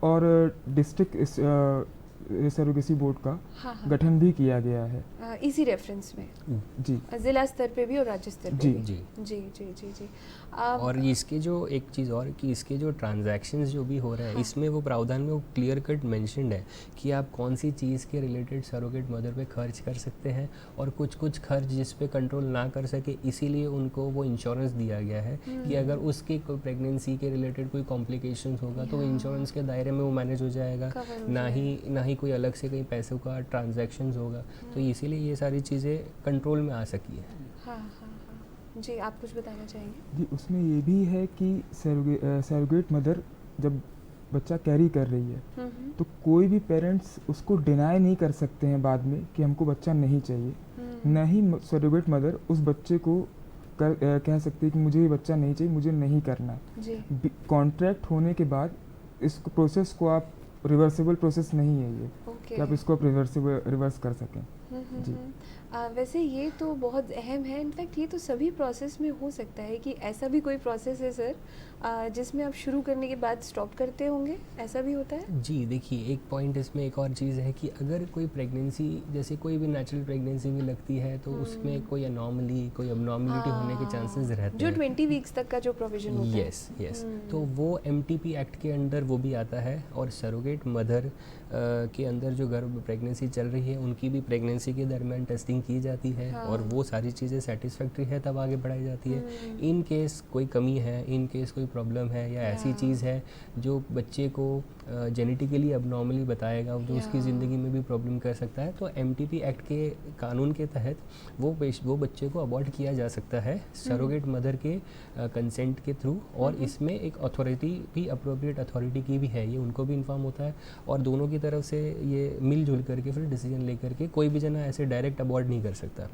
और डिस्ट्रिक्ट सरोगेसी बोर्ड का गठन भी किया गया है इसी रेफरेंस में जी, जिला स्तर पे भी और राज्य स्तर पे जी भी। जी जी जी जी जी। और इसके जो एक चीज़ और कि इसके जो ट्रांजैक्शंस जो भी हो रहे हैं, इसमें वो प्रावधान में वो क्लियर कट मेंशन्ड है कि आप कौन सी चीज़ के रिलेटेड सरोगेट मदर पे खर्च कर सकते हैं, और कुछ खर्च जिस पे कंट्रोल ना कर सके, इसीलिए उनको वो इंश्योरेंस दिया गया है कि अगर उसके कोई प्रेगनेंसी के रिलेटेड कोई कॉम्प्लिकेशंस होगा तो वो इंश्योरेंस के दायरे में वो मैनेज हो जाएगा, ना ही कोई अलग से कहीं पैसों का ट्रांजैक्शंस होगा, तो इसीलिए ये सारी चीज़ें कंट्रोल में आ सकी है। हाँ हाँ हाँ जी, आप कुछ बताना चाहेंगे? जी, उसमें ये भी है कि सरोगेट मदर जब बच्चा कैरी कर रही है तो कोई भी पेरेंट्स उसको डिनाई नहीं कर सकते हैं बाद में कि हमको बच्चा नहीं चाहिए, न ही सरोगेट मदर उस बच्चे को कह सकती है कि मुझे ये बच्चा नहीं चाहिए, मुझे नहीं करना। कॉन्ट्रैक्ट होने के बाद इस प्रोसेस को आप रिवर्सिबल प्रोसेस नहीं है ये कि आप इसको रिवर्स कर सकें जी। वैसे ये तो बहुत अहम है, इनफैक्ट ये तो सभी प्रोसेस में हो सकता है कि ऐसा भी कोई प्रोसेस है सर जिसमें आप शुरू करने के बाद स्टॉप करते होंगे, ऐसा भी होता है? जी देखिए, एक पॉइंट इसमें एक और चीज़ है कि अगर कोई प्रेगनेंसी, जैसे कोई भी नेचुरल प्रेगनेंसी भी लगती है, तो उसमें कोई अनॉमली, कोई अबनॉर्मलिटी होने के चांसेस रहते हैं, जो 20 वीक्स तक का जो प्रोविजन होता है। यस, तो वो MTP एक्ट के अंडर वो भी आता है, और सरोगेट मदर के अंदर जो गर्भ प्रेगनेंसी चल रही है, उनकी भी प्रेगनेंसी के दरमियान टेस्टिंग काउंसलिंग की जाती है और वो सारी चीज़ें सेटिस्फैक्ट्री है तब आगे बढ़ाई जाती है। इन केस कोई कमी है, इन केस कोई प्रॉब्लम है या ऐसी चीज़ है जो बच्चे को जेनेटिकली अबनॉर्मली बताएगा, जो उसकी ज़िंदगी में भी प्रॉब्लम कर सकता है, तो MTP एक्ट के कानून के तहत वो बच्चे को अबॉर्ट किया जा सकता है सरोगेट मदर के कंसेंट के थ्रू। और इसमें एक अथॉरिटी भी, अप्रोप्रिएट अथॉरिटी की भी है, ये उनको भी इन्फॉर्म होता है और दोनों की तरफ से ये मिलजुल करके फिर डिसीजन लेकर के कोई भी जना ऐसे डायरेक्ट अबॉर्ट नहीं कर सकता।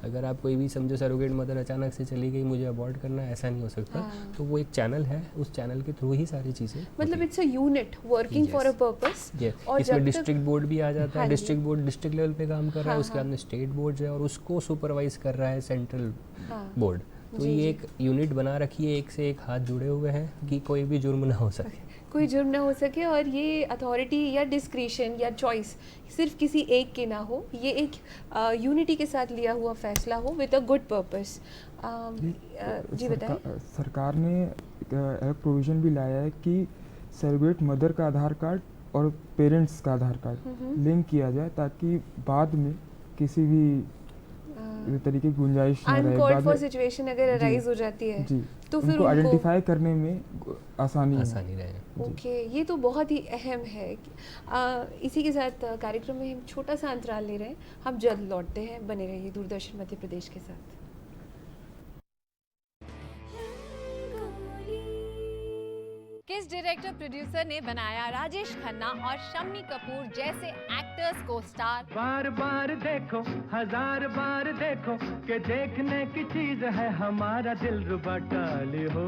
अगर आप कोई भी समझो सरोगेट मदर अचानक से चली गई, मुझे अबॉर्ट करना है, ऐसा नहीं हो सकता। तो वो एक चैनल है, उस चैनल के थ्रू ही सारी चीज़ें, मतलब it's a unit working for a purpose. और इसमें डिस्ट्रिक्ट बोर्ड भी आ जाता है। डिस्ट्रिक्ट बोर्ड डिस्ट्रिक्ट लेवल पे काम कर रहा है, उसके बाद में स्टेट बोर्ड है और उसको सुपरवाइज कर रहा है सेंट्रल बोर्ड। तो ये एक यूनिट बना रखी है, एक से एक हाथ जुड़े हुए हैं कि कोई भी जुर्म ना हो सके, कोई जुर्म ना हो सके। और ये अथॉरिटी या डिस्क्रिशन या चॉइस सिर्फ किसी एक के ना हो, ये एक यूनिटी के साथ लिया हुआ फैसला हो विद अ गुड पर्पस। जी बताएं। सरकार ने एक प्रोविज़न भी लाया है कि सरोगेट मदर का आधार कार्ड और पेरेंट्स का आधार कार्ड लिंक किया जाए, ताकि बाद में किसी भी तरीके की गुंजाइश न रहे। अनकॉल्ड फॉर सिचुएशन अगर अराइज हो जाती है तो फिर उनको आइडेंटिफाई करने में आसानी रहे। ओके, ये तो बहुत ही अहम है। इसी के साथ कार्यक्रम में हम छोटा सा अंतराल ले रहे हैं, हम जल्द लौटते हैं। बने रहिए दूरदर्शन मध्य प्रदेश के साथ। किस डायरेक्टर प्रोड्यूसर ने बनाया राजेश खन्ना और शम्मी कपूर जैसे एक्टर्स को स्टार? बार बार देखो, हजार बार देखो कि देखने की चीज है हमारा दिलरुबा डाले हो।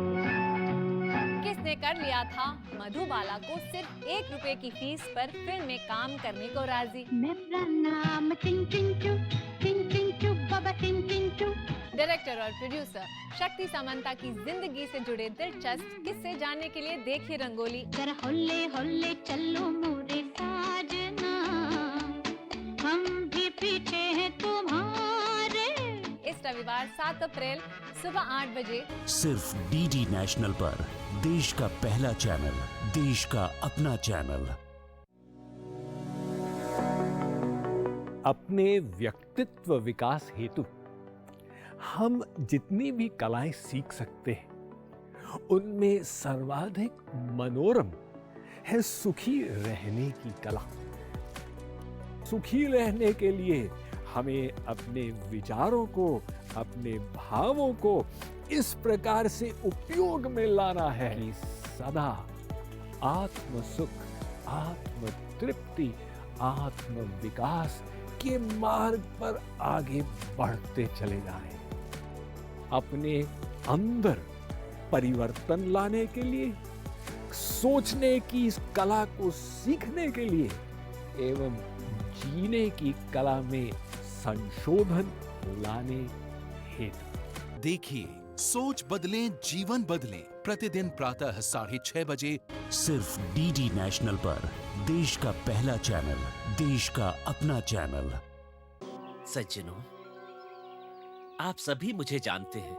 किसने कर लिया था मधुबाला को सिर्फ 1 रुपए की फीस पर फिल्म में काम करने को राजी? मेरा नाम टिंटिंचू बाबा टिंटिंचू। डायरेक्टर और प्रोड्यूसर शक्ति सामंता की जिंदगी से जुड़े दिलचस्प किस्से जानने के लिए देखिए रंगोली। जरा होले होले चलो मोरे साजना, हम भी पीछे हैं तुम्हारे। इस रविवार 7 अप्रैल सुबह 8 बजे सिर्फ DD नेशनल पर, देश का पहला चैनल, देश का अपना चैनल। अपने व्यक्तित्व विकास हेतु हम जितनी भी कलाएं सीख सकते हैं, उनमें सर्वाधिक मनोरम है सुखी रहने की कला। सुखी रहने के लिए हमें अपने विचारों को, अपने भावों को इस प्रकार से उपयोग में लाना है कि सदा आत्म सुख, आत्म तृप्ति, आत्म विकास के मार्ग पर आगे बढ़ते चले जाएं। अपने अंदर परिवर्तन लाने के लिए, सोचने की इस कला को सीखने के लिए एवं जीने की कला में संशोधन लाने हेतु। देखिए, सोच बदलें, जीवन बदलें, प्रतिदिन प्रातः 6:30 बजे सिर्फ DD नेशनल पर, देश का पहला चैनल, देश का अपना चैनल। सज्जनों, आप सभी मुझे जानते हैं।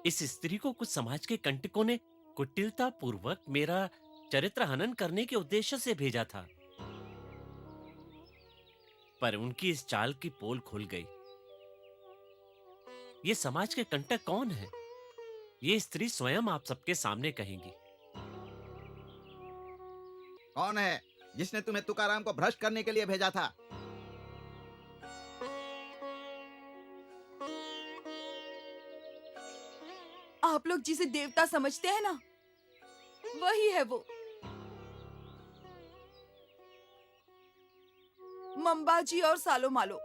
इस स्त्री को कुछ समाज के कंटकों ने कुटिलता पूर्वक मेरा चरित्र हनन करने के उद्देश्य से भेजा था, पर उनकी इस चाल की पोल खुल गई। ये समाज के कंटक कौन है? ये स्त्री स्वयं आप सबके सामने कहेंगी। कौन है जिसने तुम्हें तुकाराम को भ्रष्ट करने के लिए भेजा था? आप लोग जिसे देवता समझते हैं ना, वही है वो। मंबाजी और सालो मालो।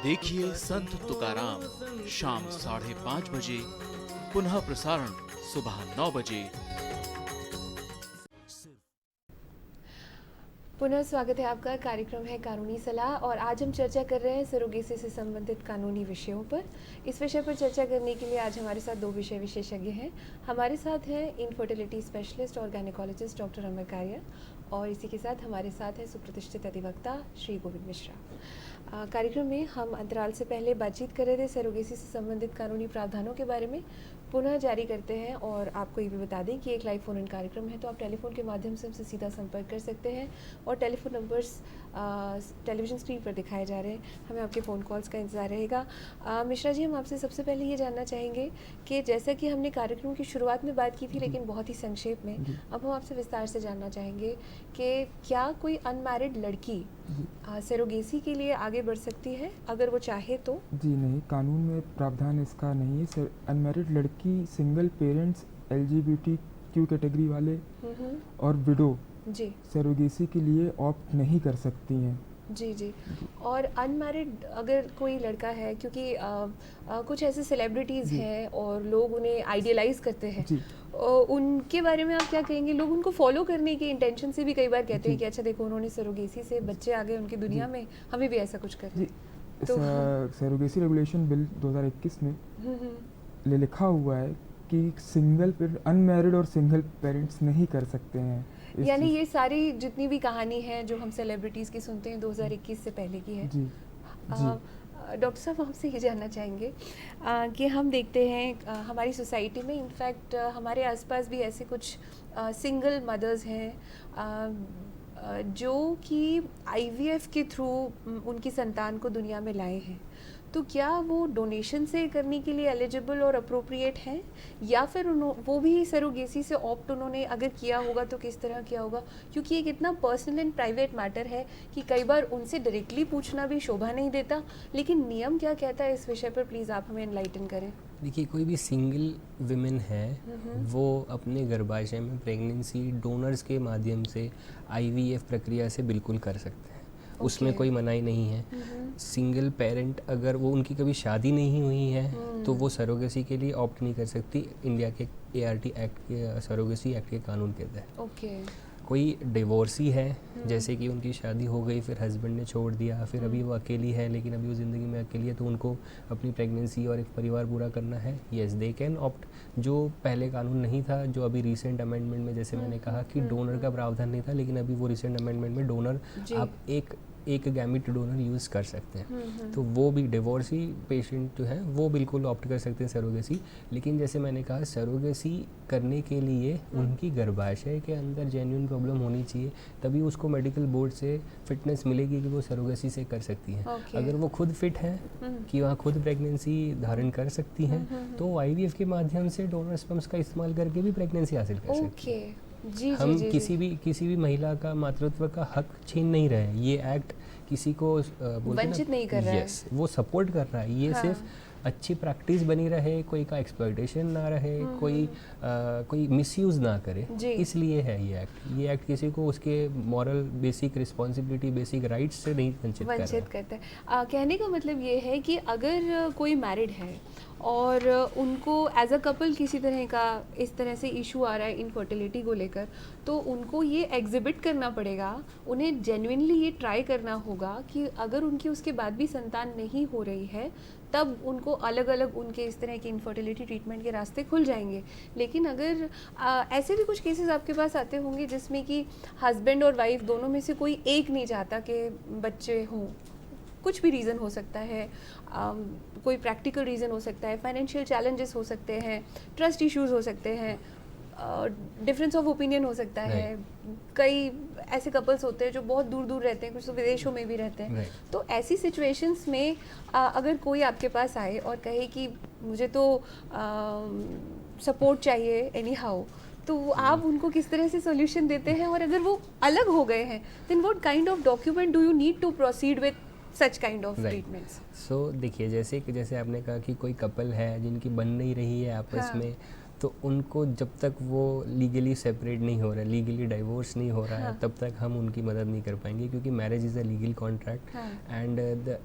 देखिए संत तुकाराम शाम 5:30 बजे, पुनः प्रसारण सुबह 9 बजे। पुनः स्वागत है आपका। कार्यक्रम है कानूनी सलाह और आज हम चर्चा कर रहे हैं सरोगेसी से संबंधित कानूनी विषयों पर। इस विषय पर चर्चा करने के लिए आज हमारे साथ 2 विषय विशेषज्ञ हैं। हमारे साथ हैं इनफर्टिलिटी स्पेशलिस्ट और गायनेकोलॉजिस्ट डॉक्टर अमर कारिया, और इसी के साथ हमारे साथ है सुप्रतिष्ठित अधिवक्ता श्री गोविंद मिश्रा। कार्यक्रम में हम अंतराल से पहले बातचीत कर रहे थे सरोगेसी से संबंधित कानूनी प्रावधानों के बारे में। पुनः जारी करते हैं और आपको ये भी बता दें कि एक लाइव फ़ोन इन कार्यक्रम है, तो आप टेलीफोन के माध्यम से हमसे सीधा संपर्क कर सकते हैं और टेलीफोन नंबर्स टेलीविज़न स्क्रीन पर दिखाए जा रहे हैं। हमें आपके फ़ोन कॉल्स का इंतज़ार रहेगा। मिश्रा जी, हम आपसे सबसे पहले ये जानना चाहेंगे कि जैसा कि हमने कार्यक्रम की शुरुआत में बात की थी, लेकिन बहुत ही संक्षेप में, अब हम आपसे विस्तार से जानना चाहेंगे कि क्या कोई अनमैरिड लड़की सरोगेसी के लिए आगे बढ़ सकती है अगर वो चाहे तो? जी नहीं, कानून में प्रावधान इसका नहीं है। अनमैरिड लड़की, सिंगल पेरेंट्स, LGBTQ कैटेगरी वाले और विडो जी सरोगेसी के लिए ऑप्ट नहीं कर सकती हैं। जी जी। और अनमैरिड अगर कोई लड़का है, क्योंकि कुछ ऐसे सेलिब्रिटीज़ हैं और लोग उन्हें आइडियलाइज़ करते हैं, उनके बारे में आप क्या कहेंगे? लोग उनको फॉलो करने की इंटेंशन से भी कई बार कहते हैं कि अच्छा देखो, उन्होंने सरोगेसी से बच्चे आ गए उनकी दुनिया में, हमें भी ऐसा कुछ करना है। तो सरोगेसी रेगुलेशन बिल 2021 में लिखा हुआ है कि सिंगल अनमैरिड और सिंगल पेरेंट्स नहीं कर सकते हैं। यानी ये सारी जितनी भी कहानी है जो हम सेलिब्रिटीज़ की सुनते हैं 2021 से पहले की है। जी डॉक्टर साहब, हमसे ये जानना चाहेंगे कि हम देखते हैं हमारी सोसाइटी में, इनफैक्ट हमारे आसपास भी ऐसे कुछ सिंगल मदर्स हैं जो कि IVF के थ्रू उनकी संतान को दुनिया में लाए हैं। तो क्या वो डोनेशन से करने के लिए एलिजिबल और अप्रोप्रिएट हैं, या फिर वो भी सरोगेसी से ऑप्ट उन्होंने अगर किया होगा तो किस तरह किया होगा? क्योंकि एक इतना पर्सनल एंड प्राइवेट मैटर है कि कई बार उनसे डायरेक्टली पूछना भी शोभा नहीं देता, लेकिन नियम क्या कहता है इस विषय पर, प्लीज़ आप हमें एनलाइटन करें। देखिए, कोई भी सिंगल विमेन है वो अपने गर्भाशय में प्रेगनेंसी डोनर्स के माध्यम से IVF प्रक्रिया से बिल्कुल कर सकते हैं। उसमें कोई मनाही नहीं है। सिंगल पेरेंट अगर वो उनकी कभी शादी नहीं हुई है तो वो सरोगेसी के लिए ऑप्ट नहीं कर सकती, इंडिया के ART एक्ट के, सरोगेसी एक्ट के कानून के तहत। कोई डिवोर्सी है, जैसे कि उनकी शादी हो गई, फिर हस्बैंड ने छोड़ दिया, फिर अभी वो अकेली है, लेकिन अभी वो ज़िंदगी में अकेली है, तो उनको अपनी प्रेगनेंसी और एक परिवार पूरा करना है, येस दे कैन ऑप्ट। जो पहले कानून नहीं था, जो अभी रिसेंट अमेंडमेंट में, जैसे मैंने कहा कि डोनर का प्रावधान नहीं था, लेकिन अभी वो रिसेंट अमेंडमेंट में डोनर आप एक गैमेट डोनर यूज़ कर सकते हैं। तो वो भी डिवोर्सी पेशेंट जो है वो बिल्कुल ऑप्ट कर सकते हैं सरोगेसी। लेकिन जैसे मैंने कहा, सरोगेसी करने के लिए उनकी गर्भाशय के अंदर जेन्युइन प्रॉब्लम होनी चाहिए, तभी उसको मेडिकल बोर्ड से फिटनेस मिलेगी कि वो सरोगेसी से कर सकती हैं। अगर वो खुद फिट है कि वहाँ खुद प्रेगनेंसी धारण कर सकती हैं, तो IVF के माध्यम से डोनर स्पर्म्स का इस्तेमाल करके भी प्रेगनेंसी हासिल कर सकती हैं। हम किसी भी महिला का मातृत्व का हक छीन नहीं रहे हैं। ये एक्ट किसी को वंचित नहीं कर रहा है, वो सपोर्ट कर रहा है। ये सिर्फ अच्छी प्रैक्टिस बनी रहे, कोई का एक्सप्लॉयटेशन ना रहे, कोई मिसयूज़ ना करे, इसलिए है ये एक्ट। ये एक्ट किसी को उसके moral basic responsibility, basic rights से नहीं वंचित करता है। कहने का मतलब ये है कि अगर कोई मैरिड है और उनको एज अ कपल किसी तरह का इस तरह से इशू आ रहा है इनफर्टिलिटी को लेकर, तो उनको ये एग्जिबिट करना पड़ेगा, उन्हें जेन्युइनली ये ट्राई करना होगा कि अगर उनकी उसके बाद भी संतान नहीं हो रही है, तब उनको अलग अलग उनके इस तरह के इनफर्टिलिटी ट्रीटमेंट के रास्ते खुल जाएंगे। लेकिन अगर ऐसे भी कुछ केसेस आपके पास आते होंगे जिसमें कि हस्बैंड और वाइफ दोनों में से कोई एक नहीं चाहता कि बच्चे हों, कुछ भी रीज़न हो सकता है, कोई प्रैक्टिकल रीज़न हो सकता है, फाइनेंशियल चैलेंजेस हो सकते हैं, ट्रस्ट इश्यूज़ हो सकते हैं, डिफरेंस ऑफ ओपिनियन हो सकता है। कई ऐसे कपल्स होते हैं जो बहुत दूर दूर रहते हैं, कुछ तो विदेशों में भी रहते हैं। तो ऐसी सिचुएशंस में अगर कोई आपके पास आए और कहे कि मुझे तो सपोर्ट चाहिए एनी हाउ, तो आप उनको किस तरह से सॉल्यूशन देते हैं? और अगर वो अलग हो गए हैं, then what kind of document do you need to proceed with such kind of treatments? So देखिए, जैसे आपने कहा कि कोई कपल है जिनकी बन नहीं रही है आपस में, तो उनको जब तक वो लीगली सेपरेट नहीं हो रहा है, लीगली डाइवोर्स नहीं हो रहा है, तब तक हम उनकी मदद नहीं कर पाएंगे, क्योंकि marriage is a legal contract and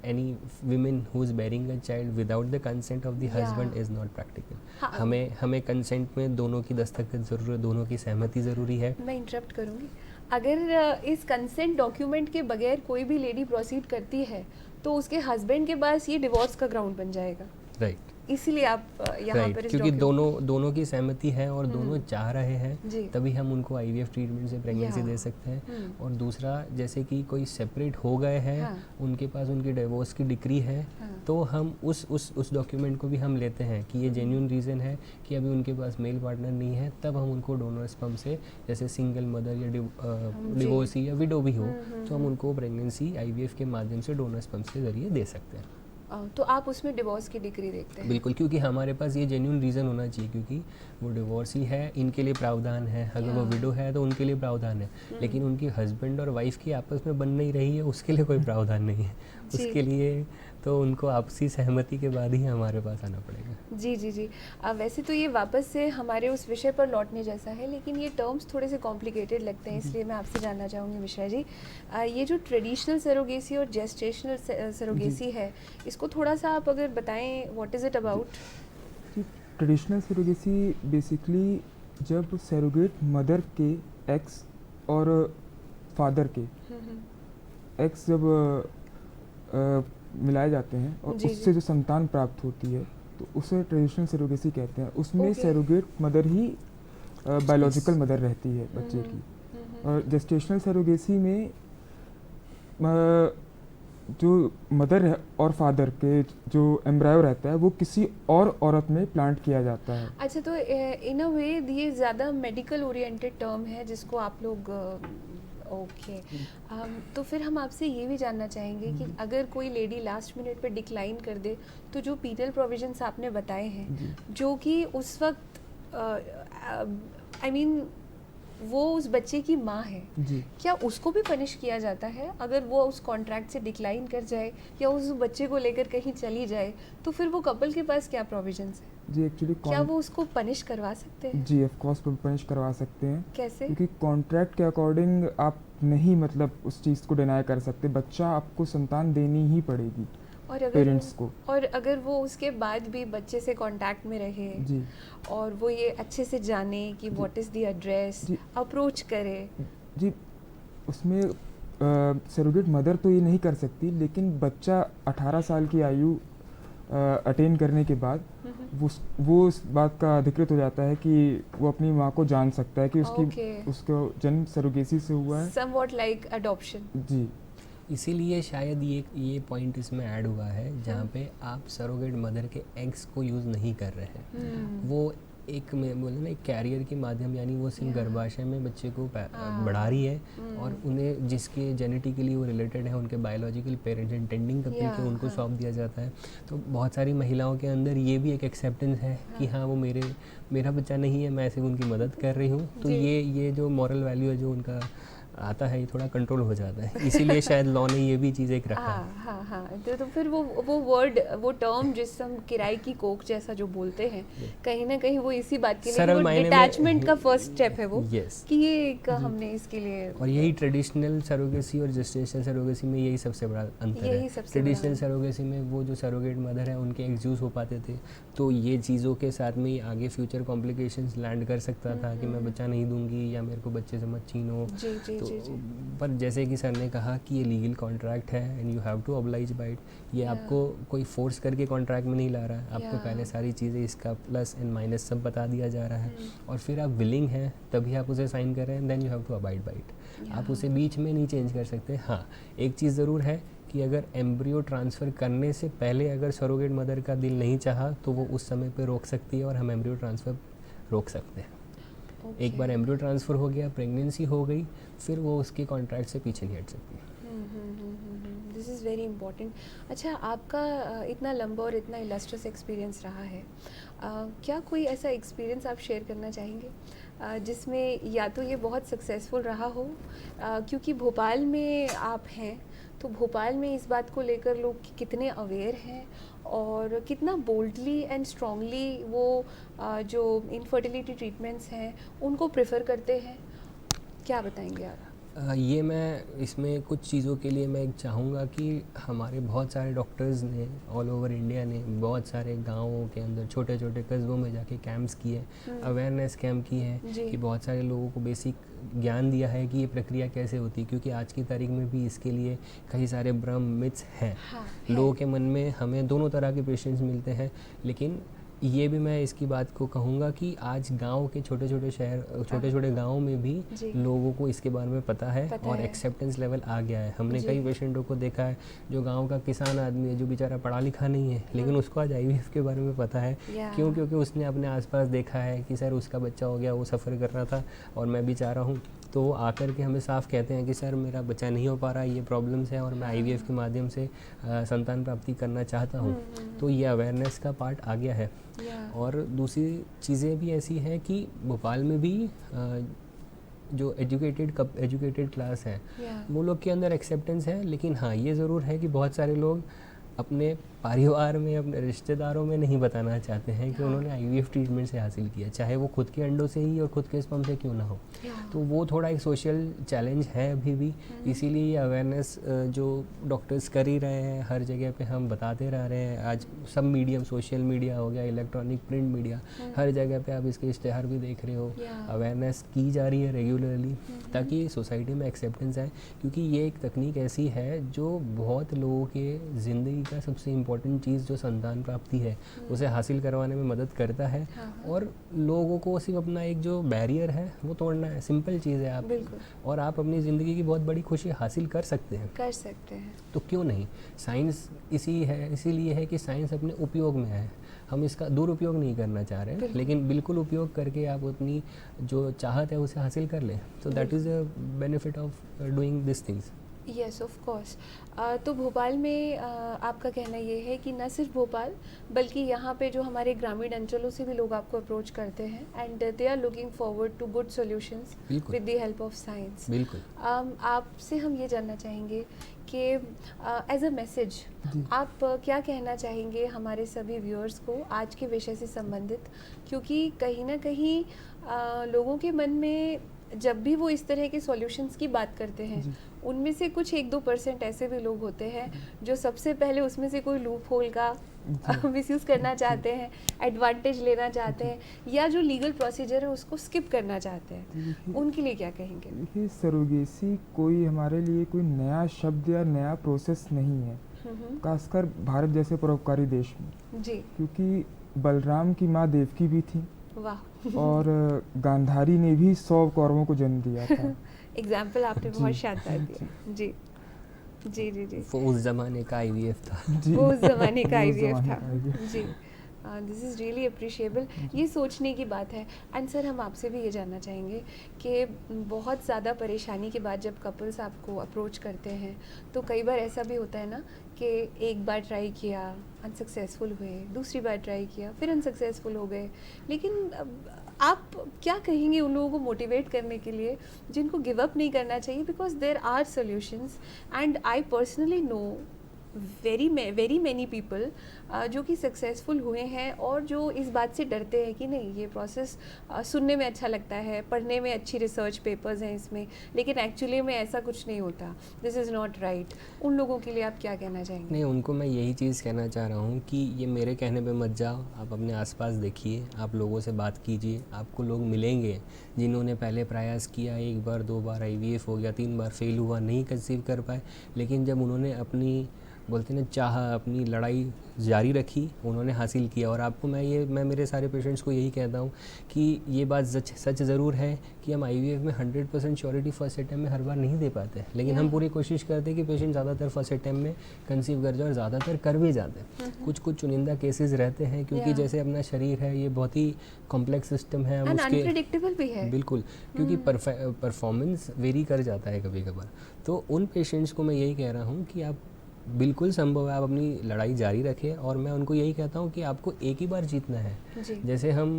any women who is bearing a child without the consent of the husband is not practical. हमें कंसेंट में दोनों की दस्तखत ज़रूरी है, दोनों की सहमति ज़रूरी है। मैं इंटरप्ट करूँगी, अगर इस कंसेंट डॉक्यूमेंट के बगैर कोई भी लेडी प्रोसीड करती है तो उसके हस्बैंड के पास ये डिवोर्स का ग्राउंड बन जाएगा। राइट। इसीलिए आप यहाँ पर क्योंकि दोनों की सहमति है और दोनों चाह रहे हैं, तभी हम उनको आईवीएफ ट्रीटमेंट से प्रेगनेंसी दे सकते हैं। और दूसरा, जैसे कि कोई सेपरेट हो गए हैं, उनके पास उनकी डिवोर्स की डिक्री है, तो हम उस डॉक्यूमेंट को भी हम लेते हैं कि ये जेन्युइन रीज़न है कि अभी उनके पास मेल पार्टनर नहीं है, तब हम उनको डोनर स्पर्म से, जैसे सिंगल मदर या डिवोर्सी या विडो भी हो, तो हम उनको प्रेगनेंसी आईवीएफ के माध्यम से डोनर स्पर्म के ज़रिए दे सकते हैं। तो आप उसमें डिवोर्स की डिग्री देखते हैं? बिल्कुल, क्योंकि हमारे पास ये जेन्युइन रीज़न होना चाहिए, क्योंकि वो डिवोर्सी है, इनके लिए प्रावधान है, अगर वो विडो है तो उनके लिए प्रावधान है, लेकिन उनकी हस्बैंड और वाइफ की आपस में बन नहीं रही है, उसके लिए कोई प्रावधान नहीं है। उसके लिए तो उनको आपसी सहमति के बाद ही हमारे पास आना पड़ेगा। जी जी जी। वैसे तो ये वापस से हमारे उस विषय पर लौटने जैसा है, लेकिन ये टर्म्स थोड़े से कॉम्प्लिकेटेड लगते हैं, इसलिए मैं आपसे जानना चाहूँगी मिश्रा जी, ये जो ट्रेडिशनल सरोगेसी और जेस्टेशनल सरोगेसी है, इसको थोड़ा सा आप अगर बताएं, what is it about? Traditional surrogacy basically जब सरोगेट मदर के एक्स और फादर के एक्स जब मिलाए जाते हैं और उससे जो संतान प्राप्त होती है, तो उसे ट्रेडिशनल सरोगेसी कहते हैं। उसमें सरोगेट मदर ही बायोलॉजिकल मदर रहती है बच्चे की। और जेस्टेशनल सरोगेसी में जो मदर है और फादर के जो एम्ब्रायो रहता है, वो किसी और औरत में प्लांट किया जाता है। अच्छा, तो इन अ वे ये ज़्यादा मेडिकल ओरिएंटेड टर्म है जिसको आप लोग ओके तो फिर हम आपसे ये भी जानना चाहेंगे कि अगर कोई लेडी लास्ट मिनट पे डिक्लाइन कर दे, तो जो पीनल प्रोविजंस आपने बताए हैं, जो कि उस वक्त आई मीन वो उस बच्चे की माँ है, क्या उसको भी पनिश किया जाता है अगर वो उस कॉन्ट्रैक्ट से डिक्लाइन कर जाए या उस बच्चे को लेकर कहीं चली जाए? तो फिर वो कपल के पास क्या प्रोविजंस है? जी, एक्चुअली क्या वो उसको पनिश करवा सकते हैं? जी, ऑफ कोर्स पनिश करवा सकते हैं। कैसे? क्योंकि कॉन्ट्रैक्ट के अकॉर्डिंग आप नहीं मतलब उस चीज़ को डिनाई कर सकते। बच्चा आपको संतान देनी ही पड़ेगी और अगर पेरेंट्स को। और अगर वो उसके बाद भी बच्चे से कांटेक्ट में रहे जी, और वो ये अच्छे से जाने कि what is the address, approach करे जी, उसमें सरोगेट मदर तो ये नहीं कर सकती, लेकिन बच्चा 18 साल की आयु अटेन करने के बाद वो इस बात का अधिकृत हो जाता है कि वो अपनी माँ को जान सकता है कि उसका जन्म सरोगेसी से हुआ है, समवॉट लाइक अडॉप्शन। जी, इसीलिए शायद ये पॉइंट इसमें ऐड हुआ है जहाँ पे आप सरोगेट मदर के एग्स को यूज़ नहीं कर रहे हैं। वो एक मैं बोले ना, एक कैरियर के माध्यम, यानी वो सिर्फ गर्भाशय में बच्चे को बढ़ा रही है और उन्हें जिसके जेनेटिकली वो रिलेटेड है, उनके बायोलॉजिकल पेरेंट्स इंटेंडिंग करके के उनको सौंप दिया जाता है। तो बहुत सारी महिलाओं के अंदर ये भी एक एक्सेप्टेंस है कि हाँ, वो मेरा बच्चा नहीं है, मैं सिर्फ उनकी मदद कर रही हूँ। तो ये जो मॉरल वैल्यू है जो उनका आता है, ये थोड़ा कंट्रोल हो जाता है। इसीलिए शायद लॉ ने ये भी चीज़ एक रखा है। हाँ हाँ, तो फिर वो वर्ड, वो टर्म जिस हम किराए की कोख जैसा जो बोलते हैं, कहीं ना कहीं वो इसी बात के लिए, वो डिटैचमेंट का फर्स्ट स्टेप है वो, कि ये एक हमने इसके लिए। और यही ट्रेडिशनल सरोगेसी और जेस्टेशनल सरोगेसी में यही सबसे बड़ा अंतर है। ट्रेडिशनल सरोगेसी में वो जो सरोगेट मदर है, उनके एग्स यूज़ हो पाते थे, तो ये चीज़ों के साथ में आगे फ्यूचर कॉम्प्लिकेशंस लैंड कर सकता था कि मैं बच्चा नहीं दूंगी या मेरे को बच्चे से मत छीनो। पर जैसे कि सर ने कहा कि ये लीगल कॉन्ट्रैक्ट है and you have to oblige by it. ये आपको कोई फोर्स करके कॉन्ट्रैक्ट में नहीं ला रहा है, आपको पहले सारी चीज़ें, इसका प्लस एंड माइनस सब बता दिया जा रहा है, और फिर आप विलिंग हैं तभी आप उसे साइन कर रहे हैं, then you have to abide by it. आप उसे बीच में नहीं चेंज कर सकते। हाँ, एक चीज़ ज़रूर है कि अगर एम्ब्रियो ट्रांसफ़र करने से पहले अगर सरोगेट मदर का दिल नहीं चाहा, तो वो उस समय पे रोक सकती है और हम एम्ब्रियो ट्रांसफ़र रोक सकते हैं। एक बार एम्ब्रियो ट्रांसफ़र हो गया, प्रेगनेंसी हो गई, फिर वो उसके कॉन्ट्रैक्ट से पीछे नहीं हट सकती। This is very important. अच्छा, आपका इतना लंबा और इतना इलस्ट्रस एक्सपीरियंस रहा है, क्या कोई ऐसा एक्सपीरियंस आप शेयर करना चाहेंगे जिसमें या तो ये बहुत सक्सेसफुल रहा हो, क्योंकि भोपाल में आप हैं, तो भोपाल में इस बात को लेकर लोग कितने अवेयर हैं और कितना बोल्डली एंड स्ट्रांगली वो जो इनफर्टिलिटी ट्रीटमेंट्स हैं उनको प्रेफर करते हैं, क्या बताएंगे आप? ये मैं इसमें कुछ चीज़ों के लिए मैं चाहूँगा कि हमारे बहुत सारे डॉक्टर्स ने ऑल ओवर इंडिया ने बहुत सारे गाँवों के अंदर छोटे छोटे कस्बों में जाके कैंप्स किए, अवेयरनेस कैंप किए हैं कि बहुत सारे लोगों को बेसिक ज्ञान दिया है कि ये प्रक्रिया कैसे होती है, क्योंकि आज की तारीख में भी इसके लिए कई सारे भ्रम मिथ्स हैं। लोगों के मन में हमें दोनों तरह के पेशेंट्स मिलते हैं, लेकिन ये भी मैं इसकी बात को कहूँगा कि आज गांव के छोटे छोटे शहर छोटे छोटे गाँवों में भी लोगों को इसके बारे में पता है और एक्सेप्टेंस लेवल आ गया है। हमने कई पेशेंटों को देखा है जो गांव का किसान आदमी है, जो बेचारा पढ़ा लिखा नहीं है, लेकिन उसको आज IVF के बारे में पता है। क्यों? क्योंकि उसने अपने आसपास देखा है कि सर उसका बच्चा हो गया, वो सफ़र कर रहा था और मैं भी चाह रहा हूँ, तो वो आकर के हमें साफ कहते हैं कि सर मेरा बच्चा नहीं हो पा रहा, ये प्रॉब्लम्स है और मैं IVF के माध्यम से संतान प्राप्ति करना चाहता हूँ। तो ये अवेयरनेस का पार्ट आ गया है। और दूसरी चीज़ें भी ऐसी हैं कि भोपाल में भी जो एजुकेटेड क्लास है वो लोग के अंदर एक्सेप्टेंस है, लेकिन हाँ ये ज़रूर है कि बहुत सारे लोग अपने परिवार में, अपने रिश्तेदारों में नहीं बताना चाहते हैं कि उन्होंने IVF ट्रीटमेंट से हासिल किया, चाहे वो खुद के अंडों से ही और खुद के स्पर्म से क्यों ना हो। तो वो थोड़ा एक सोशल चैलेंज है अभी भी, इसीलिए ये अवेयरनेस जो डॉक्टर्स कर ही रहे हैं, हर जगह पे हम बताते रह रहे हैं। आज सब मीडियम, सोशल मीडिया हो गया, इलेक्ट्रॉनिक प्रिंट मीडिया, हर जगह पे आप इसके इश्तेहार भी देख रहे हो। अवेयरनेस की जा रही है रेगुलरली ताकि सोसाइटी में एक्सेप्टेंस आए, क्योंकि ये एक तकनीक ऐसी है जो बहुत लोगों के ज़िंदगी का सबसे इम्पोर्टेंट चीज़ जो संतान प्राप्ति है उसे हासिल करवाने में मदद करता है। और लोगों को सिर्फ अपना एक जो बैरियर है वो तोड़ना है, सिंपल चीज़ है आप, और आप अपनी ज़िंदगी की बहुत बड़ी खुशी हासिल कर सकते हैं। तो क्यों नहीं? साइंस इसीलिए है कि साइंस अपने उपयोग में है, हम इसका दुरुपयोग नहीं करना चाह रहे हैं, लेकिन बिल्कुल उपयोग करके आप अपनी जो चाहत है उसे हासिल कर लें। तो that is the benefit of doing this things. Yes of course. तो भोपाल में आपका कहना ये है कि न सिर्फ भोपाल बल्कि यहाँ पे जो हमारे ग्रामीण अंचलों से भी लोग आपको अप्रोच करते हैं and they are looking forward to good solutions with the help of science. बिल्कुल। आपसे हम ये जानना चाहेंगे कि एज अ मैसेज आप क्या कहना चाहेंगे हमारे सभी व्यूअर्स को आज के विषय से संबंधित, क्योंकि कहीं ना कहीं लोगों के मन में जब भी वो इस तरह के सॉल्यूशंस की बात करते हैं उनमें से कुछ 1-2% ऐसे भी लोग होते हैं जो सबसे पहले उसमें से कोई लूप होल का मिसयूज़ करना चाहते हैं, एडवांटेज लेना चाहते हैं, या जो लीगल प्रोसीजर है उसको स्किप करना चाहते हैं। उनके लिए क्या कहेंगे? देखिए, सरोगेसी कोई हमारे लिए कोई नया शब्द या नया प्रोसेस नहीं है, खासकर भारत जैसे परोपकारी देश में जी, क्योंकि बलराम की माँ देवकी भी थी। वाह। और गांधारी ने भी 100 कौरवों को जन्म दिया था। एग्जाम्पल आपने बहुत शानदार दिया। जी जी जी जी। वो उस ज़माने का IVF था। वो उस ज़माने का IVF था। जी, दिस इज़ रियली अप्रिशिएबल। ये सोचने की बात है। एंड सर, हम आपसे भी ये जानना चाहेंगे कि बहुत ज़्यादा परेशानी के बाद जब कपल्स आपको अप्रोच करते हैं तो कई बार ऐसा भी होता है ना कि एक बार ट्राई किया, अनसक्सेसफुल हुए, दूसरी बार ट्राई किया, फिर अनसक्सेसफुल हो गए, लेकिन आप क्या कहेंगे उन लोगों को मोटिवेट करने के लिए जिनको गिव अप नहीं करना चाहिए? Because there are solutions and I personally know very many people जो कि सक्सेसफुल हुए हैं और जो इस बात से डरते हैं कि नहीं, ये प्रोसेस सुनने में अच्छा लगता है, पढ़ने में अच्छी रिसर्च पेपर्स हैं इसमें, लेकिन एक्चुअली में ऐसा कुछ नहीं होता, दिस इज़ नॉट राइट। उन लोगों के लिए आप क्या कहना चाहेंगे? नहीं, उनको मैं यही चीज़ कहना चाह रहा हूँ कि ये मेरे कहने पे मत जाओ, आप अपने आसपास देखिए, आप लोगों से बात कीजिए, आपको लोग मिलेंगे जिन्होंने पहले प्रयास किया, 1 बार 2 बार IVF हो गया, 3 बार फेल हुआ, नहीं कंसीव कर पाए, लेकिन जब उन्होंने अपनी बोलते हैं चाह, अपनी लड़ाई जारी रखी, उन्होंने हासिल किया। और आपको मैं मेरे सारे पेशेंट्स को यही कहता हूँ कि ये बात सच ज़रूर है कि हम IVF में 100% श्योरिटी फर्स्ट अटैम्प्ट में हर बार नहीं दे पाते, लेकिन हम पूरी कोशिश करते हैं कि पेशेंट ज़्यादातर फर्स्ट अटैम्प्ट में कंसीव कर जाए, और ज़्यादातर कर भी जाते हैं। कुछ चुनिंदा केसेस रहते हैं, क्योंकि जैसे अपना शरीर है ये बहुत ही कॉम्प्लेक्स सिस्टम है, हम उसके अनप्रेडिक्टेबल भी है बिल्कुल, क्योंकि परफॉर्मेंस वेरी कर जाता है कभी कभार। तो उन पेशेंट्स को मैं यही कह रहा हूँ कि आप बिल्कुल संभव है, आप अपनी लड़ाई जारी रखें, और मैं उनको यही कहता हूँ कि आपको एक ही बार जीतना है। जैसे हम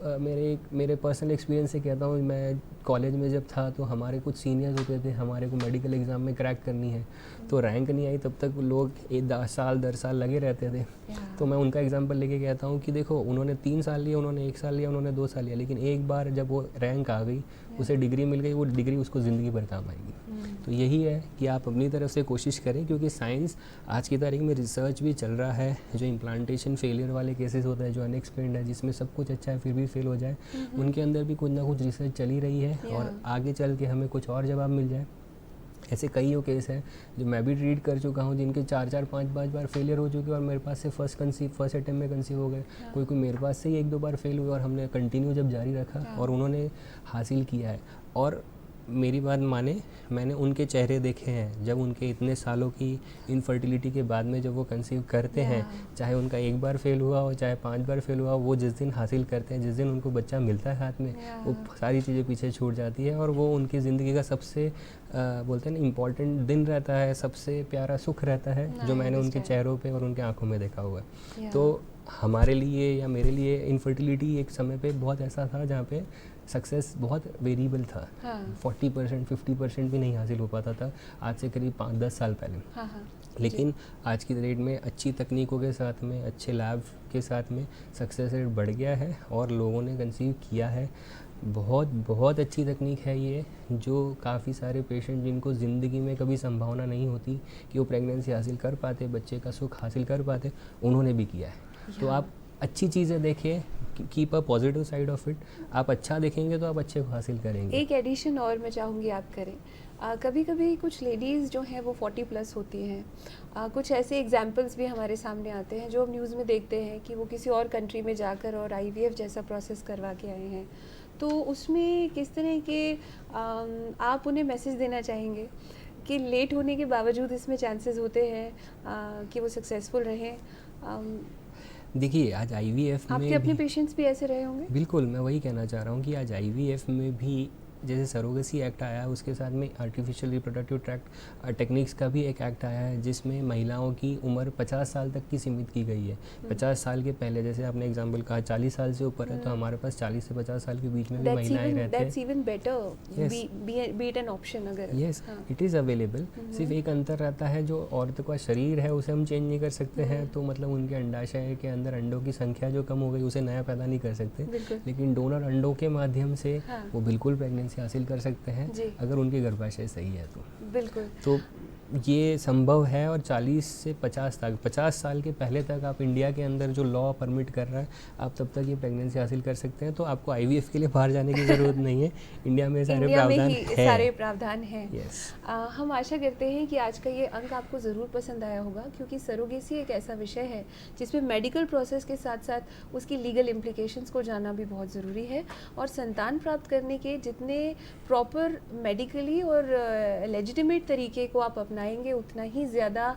मेरे पर्सनल एक्सपीरियंस से कहता हूँ, मैं कॉलेज में जब था तो हमारे कुछ सीनियर्स होते थे, हमारे को मेडिकल एग्ज़ाम में क्रैक करनी है तो रैंक नहीं आई, तब तक लोग 10 साल 10 साल लगे रहते थे। तो मैं उनका एग्जांपल लेके कहता हूँ कि देखो, उन्होंने 3 साल लिया, उन्होंने 1 साल लिया, उन्होंने 2 साल लिया, लेकिन एक बार जब वो रैंक आ गई, उसे डिग्री मिल गई, वो डिग्री उसको ज़िंदगी भर काम आएगी। तो यही है कि आप अपनी तरफ से कोशिश करें, क्योंकि साइंस आज की तारीख में रिसर्च भी चल रहा है। जो इम्प्लांटेशन फेलियर वाले केसेस होते हैं, जो अनएक्सप्लेन्ड है, जिसमें सब कुछ अच्छा है फिर भी फेल हो जाए, उनके अंदर भी कुछ ना कुछ रिसर्च चली रही है और आगे चल के हमें कुछ और जवाब मिल जाए। ऐसे कई केस हैं जो मैं भी ट्रीट कर चुका हूँ, जिनके 4-4 5-5 बार फेलियर हो चुके और मेरे पास से फर्स्ट अटेम्प्ट में कंसीव हो गए। कोई मेरे पास से ही 1-2 बार फेल हुए और हमने कंटिन्यू जब जारी रखा और उन्होंने हासिल किया है। और मेरी बात माने, मैंने उनके चेहरे देखे हैं जब उनके इतने सालों की इनफर्टिलिटी के बाद में जब वो कंसीव करते हैं, चाहे उनका 1 बार फेल हुआ हो चाहे 5 बार फेल हुआ हो, वो जिस दिन हासिल करते हैं, जिस दिन उनको बच्चा मिलता है हाथ में, वो सारी चीज़ें पीछे छूट जाती है और वो उनकी ज़िंदगी का सबसे बोलते हैं ना इम्पॉर्टेंट दिन रहता है, सबसे प्यारा सुख रहता है, जो मैंने उनके चेहरों पे और उनके आंखों में देखा हुआ है। तो हमारे लिए या मेरे लिए इनफर्टिलिटी एक समय पे बहुत ऐसा था जहाँ पे सक्सेस बहुत वेरिएबल था। 40% 50% भी नहीं हासिल हो पाता था आज से करीब 5-10 साल पहले। लेकिन आज की डेट में अच्छी तकनीकों के साथ में, अच्छे लैब के साथ में सक्सेस रेट बढ़ गया है और लोगों ने कंसीव किया है। बहुत अच्छी तकनीक है ये, जो काफ़ी सारे पेशेंट जिनको ज़िंदगी में कभी संभावना नहीं होती कि वो प्रेगनेंसी हासिल कर पाते, बच्चे का सुख हासिल कर पाते, उन्होंने भी किया है। तो आप अच्छी चीज़ें देखिए, keep a positive side of it. आप अच्छा देखेंगे तो आप अच्छे को हासिल करेंगे। एक एडिशन और मैं चाहूँगी आप करें। कभी कभी कुछ लेडीज़ जो हैं वो 40+ होती हैं। कुछ ऐसे एग्जाम्पल्स भी हमारे सामने आते हैं जो हम न्यूज़ में देखते हैं कि वो किसी और कंट्री में जाकर और IVF जैसा प्रोसेस करवा के आए हैं। तो उसमें किस तरह के आप उन्हें मैसेज देना चाहेंगे कि लेट होने के बावजूद इसमें चांसेस होते हैं कि वो सक्सेसफुल रहें? देखिए, आज IVF में आपके अपने पेशेंट्स भी ऐसे रहे होंगे? बिल्कुल, मैं वही कहना चाह रहा हूँ कि आज IVF में भी जैसे सरोगेसी एक्ट आया है, उसके साथ में आर्टिफिशियल रिप्रोडक्टिव ट्रैक्ट टेक्निक्स का भी एक एक्ट आया है, जिसमें महिलाओं की उम्र 50 साल तक की सीमित की गई है। 50 साल के पहले, जैसे आपने एग्जांपल कहा 40 साल से ऊपर है, तो हमारे पास 40 से 50 साल के बीच में भी महिलाएं रहती हैं। That's even better, be it an option अगर। Yes, it is available। सिर्फ एक अंतर रहता है, जो औरत का शरीर है उसे हम चेंज नहीं कर सकते हैं, तो मतलब उनके अंडाशय के अंदर अंडों की संख्या जो कम हो गई, उसे नया पैदा नहीं कर सकते, लेकिन डोनर अंडों के माध्यम से वो बिल्कुल प्रेगनेंसी हासिल कर सकते हैं अगर उनके गर्भाशय सही है तो। बिल्कुल। तो ये संभव है। और 40 से 50 साल के पहले तक आप इंडिया के अंदर जो लॉ परमिट कर रहा है, आप तब तक ये प्रेगनेंसी हासिल कर सकते हैं। तो आपको IVF के लिए बाहर जाने की ज़रूरत नहीं है, इंडिया में सारे प्रावधान हैं। हम आशा करते हैं कि आज का ये अंक आपको ज़रूर पसंद आया होगा, क्योंकि सरोगेसी एक ऐसा विषय है जिसमें मेडिकल प्रोसेस के साथ साथ उसकी लीगल इम्प्लीकेशंस को जानना भी बहुत ज़रूरी है। और संतान प्राप्त करने के जितने प्रॉपर मेडिकली और लेजिटिमेट तरीके को आप अपनाएंगे, उतना ही ज़्यादा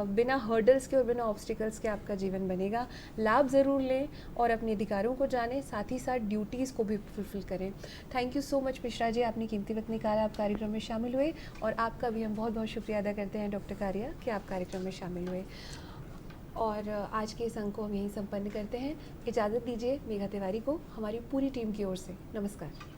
बिना हर्डल्स के और बिना ऑब्स्टिकल्स के आपका जीवन बनेगा। लाभ ज़रूर लें और अपने अधिकारों को जानें, साथ ही साथ ड्यूटीज़ को भी फुलफिल करें। Thank you so much Mishra ji, आपने कीमती वक्त निकाला, आप कार्यक्रम में शामिल हुए, और आपका भी हम बहुत बहुत शुक्रिया अदा करते हैं डॉक्टर कारिया कि आप कार्यक्रम में शामिल हुए। और आज के इस अंक को हम यहीं संपन्न करते हैं। इजाज़त दीजिए मेघा तिवारी को हमारी पूरी टीम की ओर से। नमस्कार।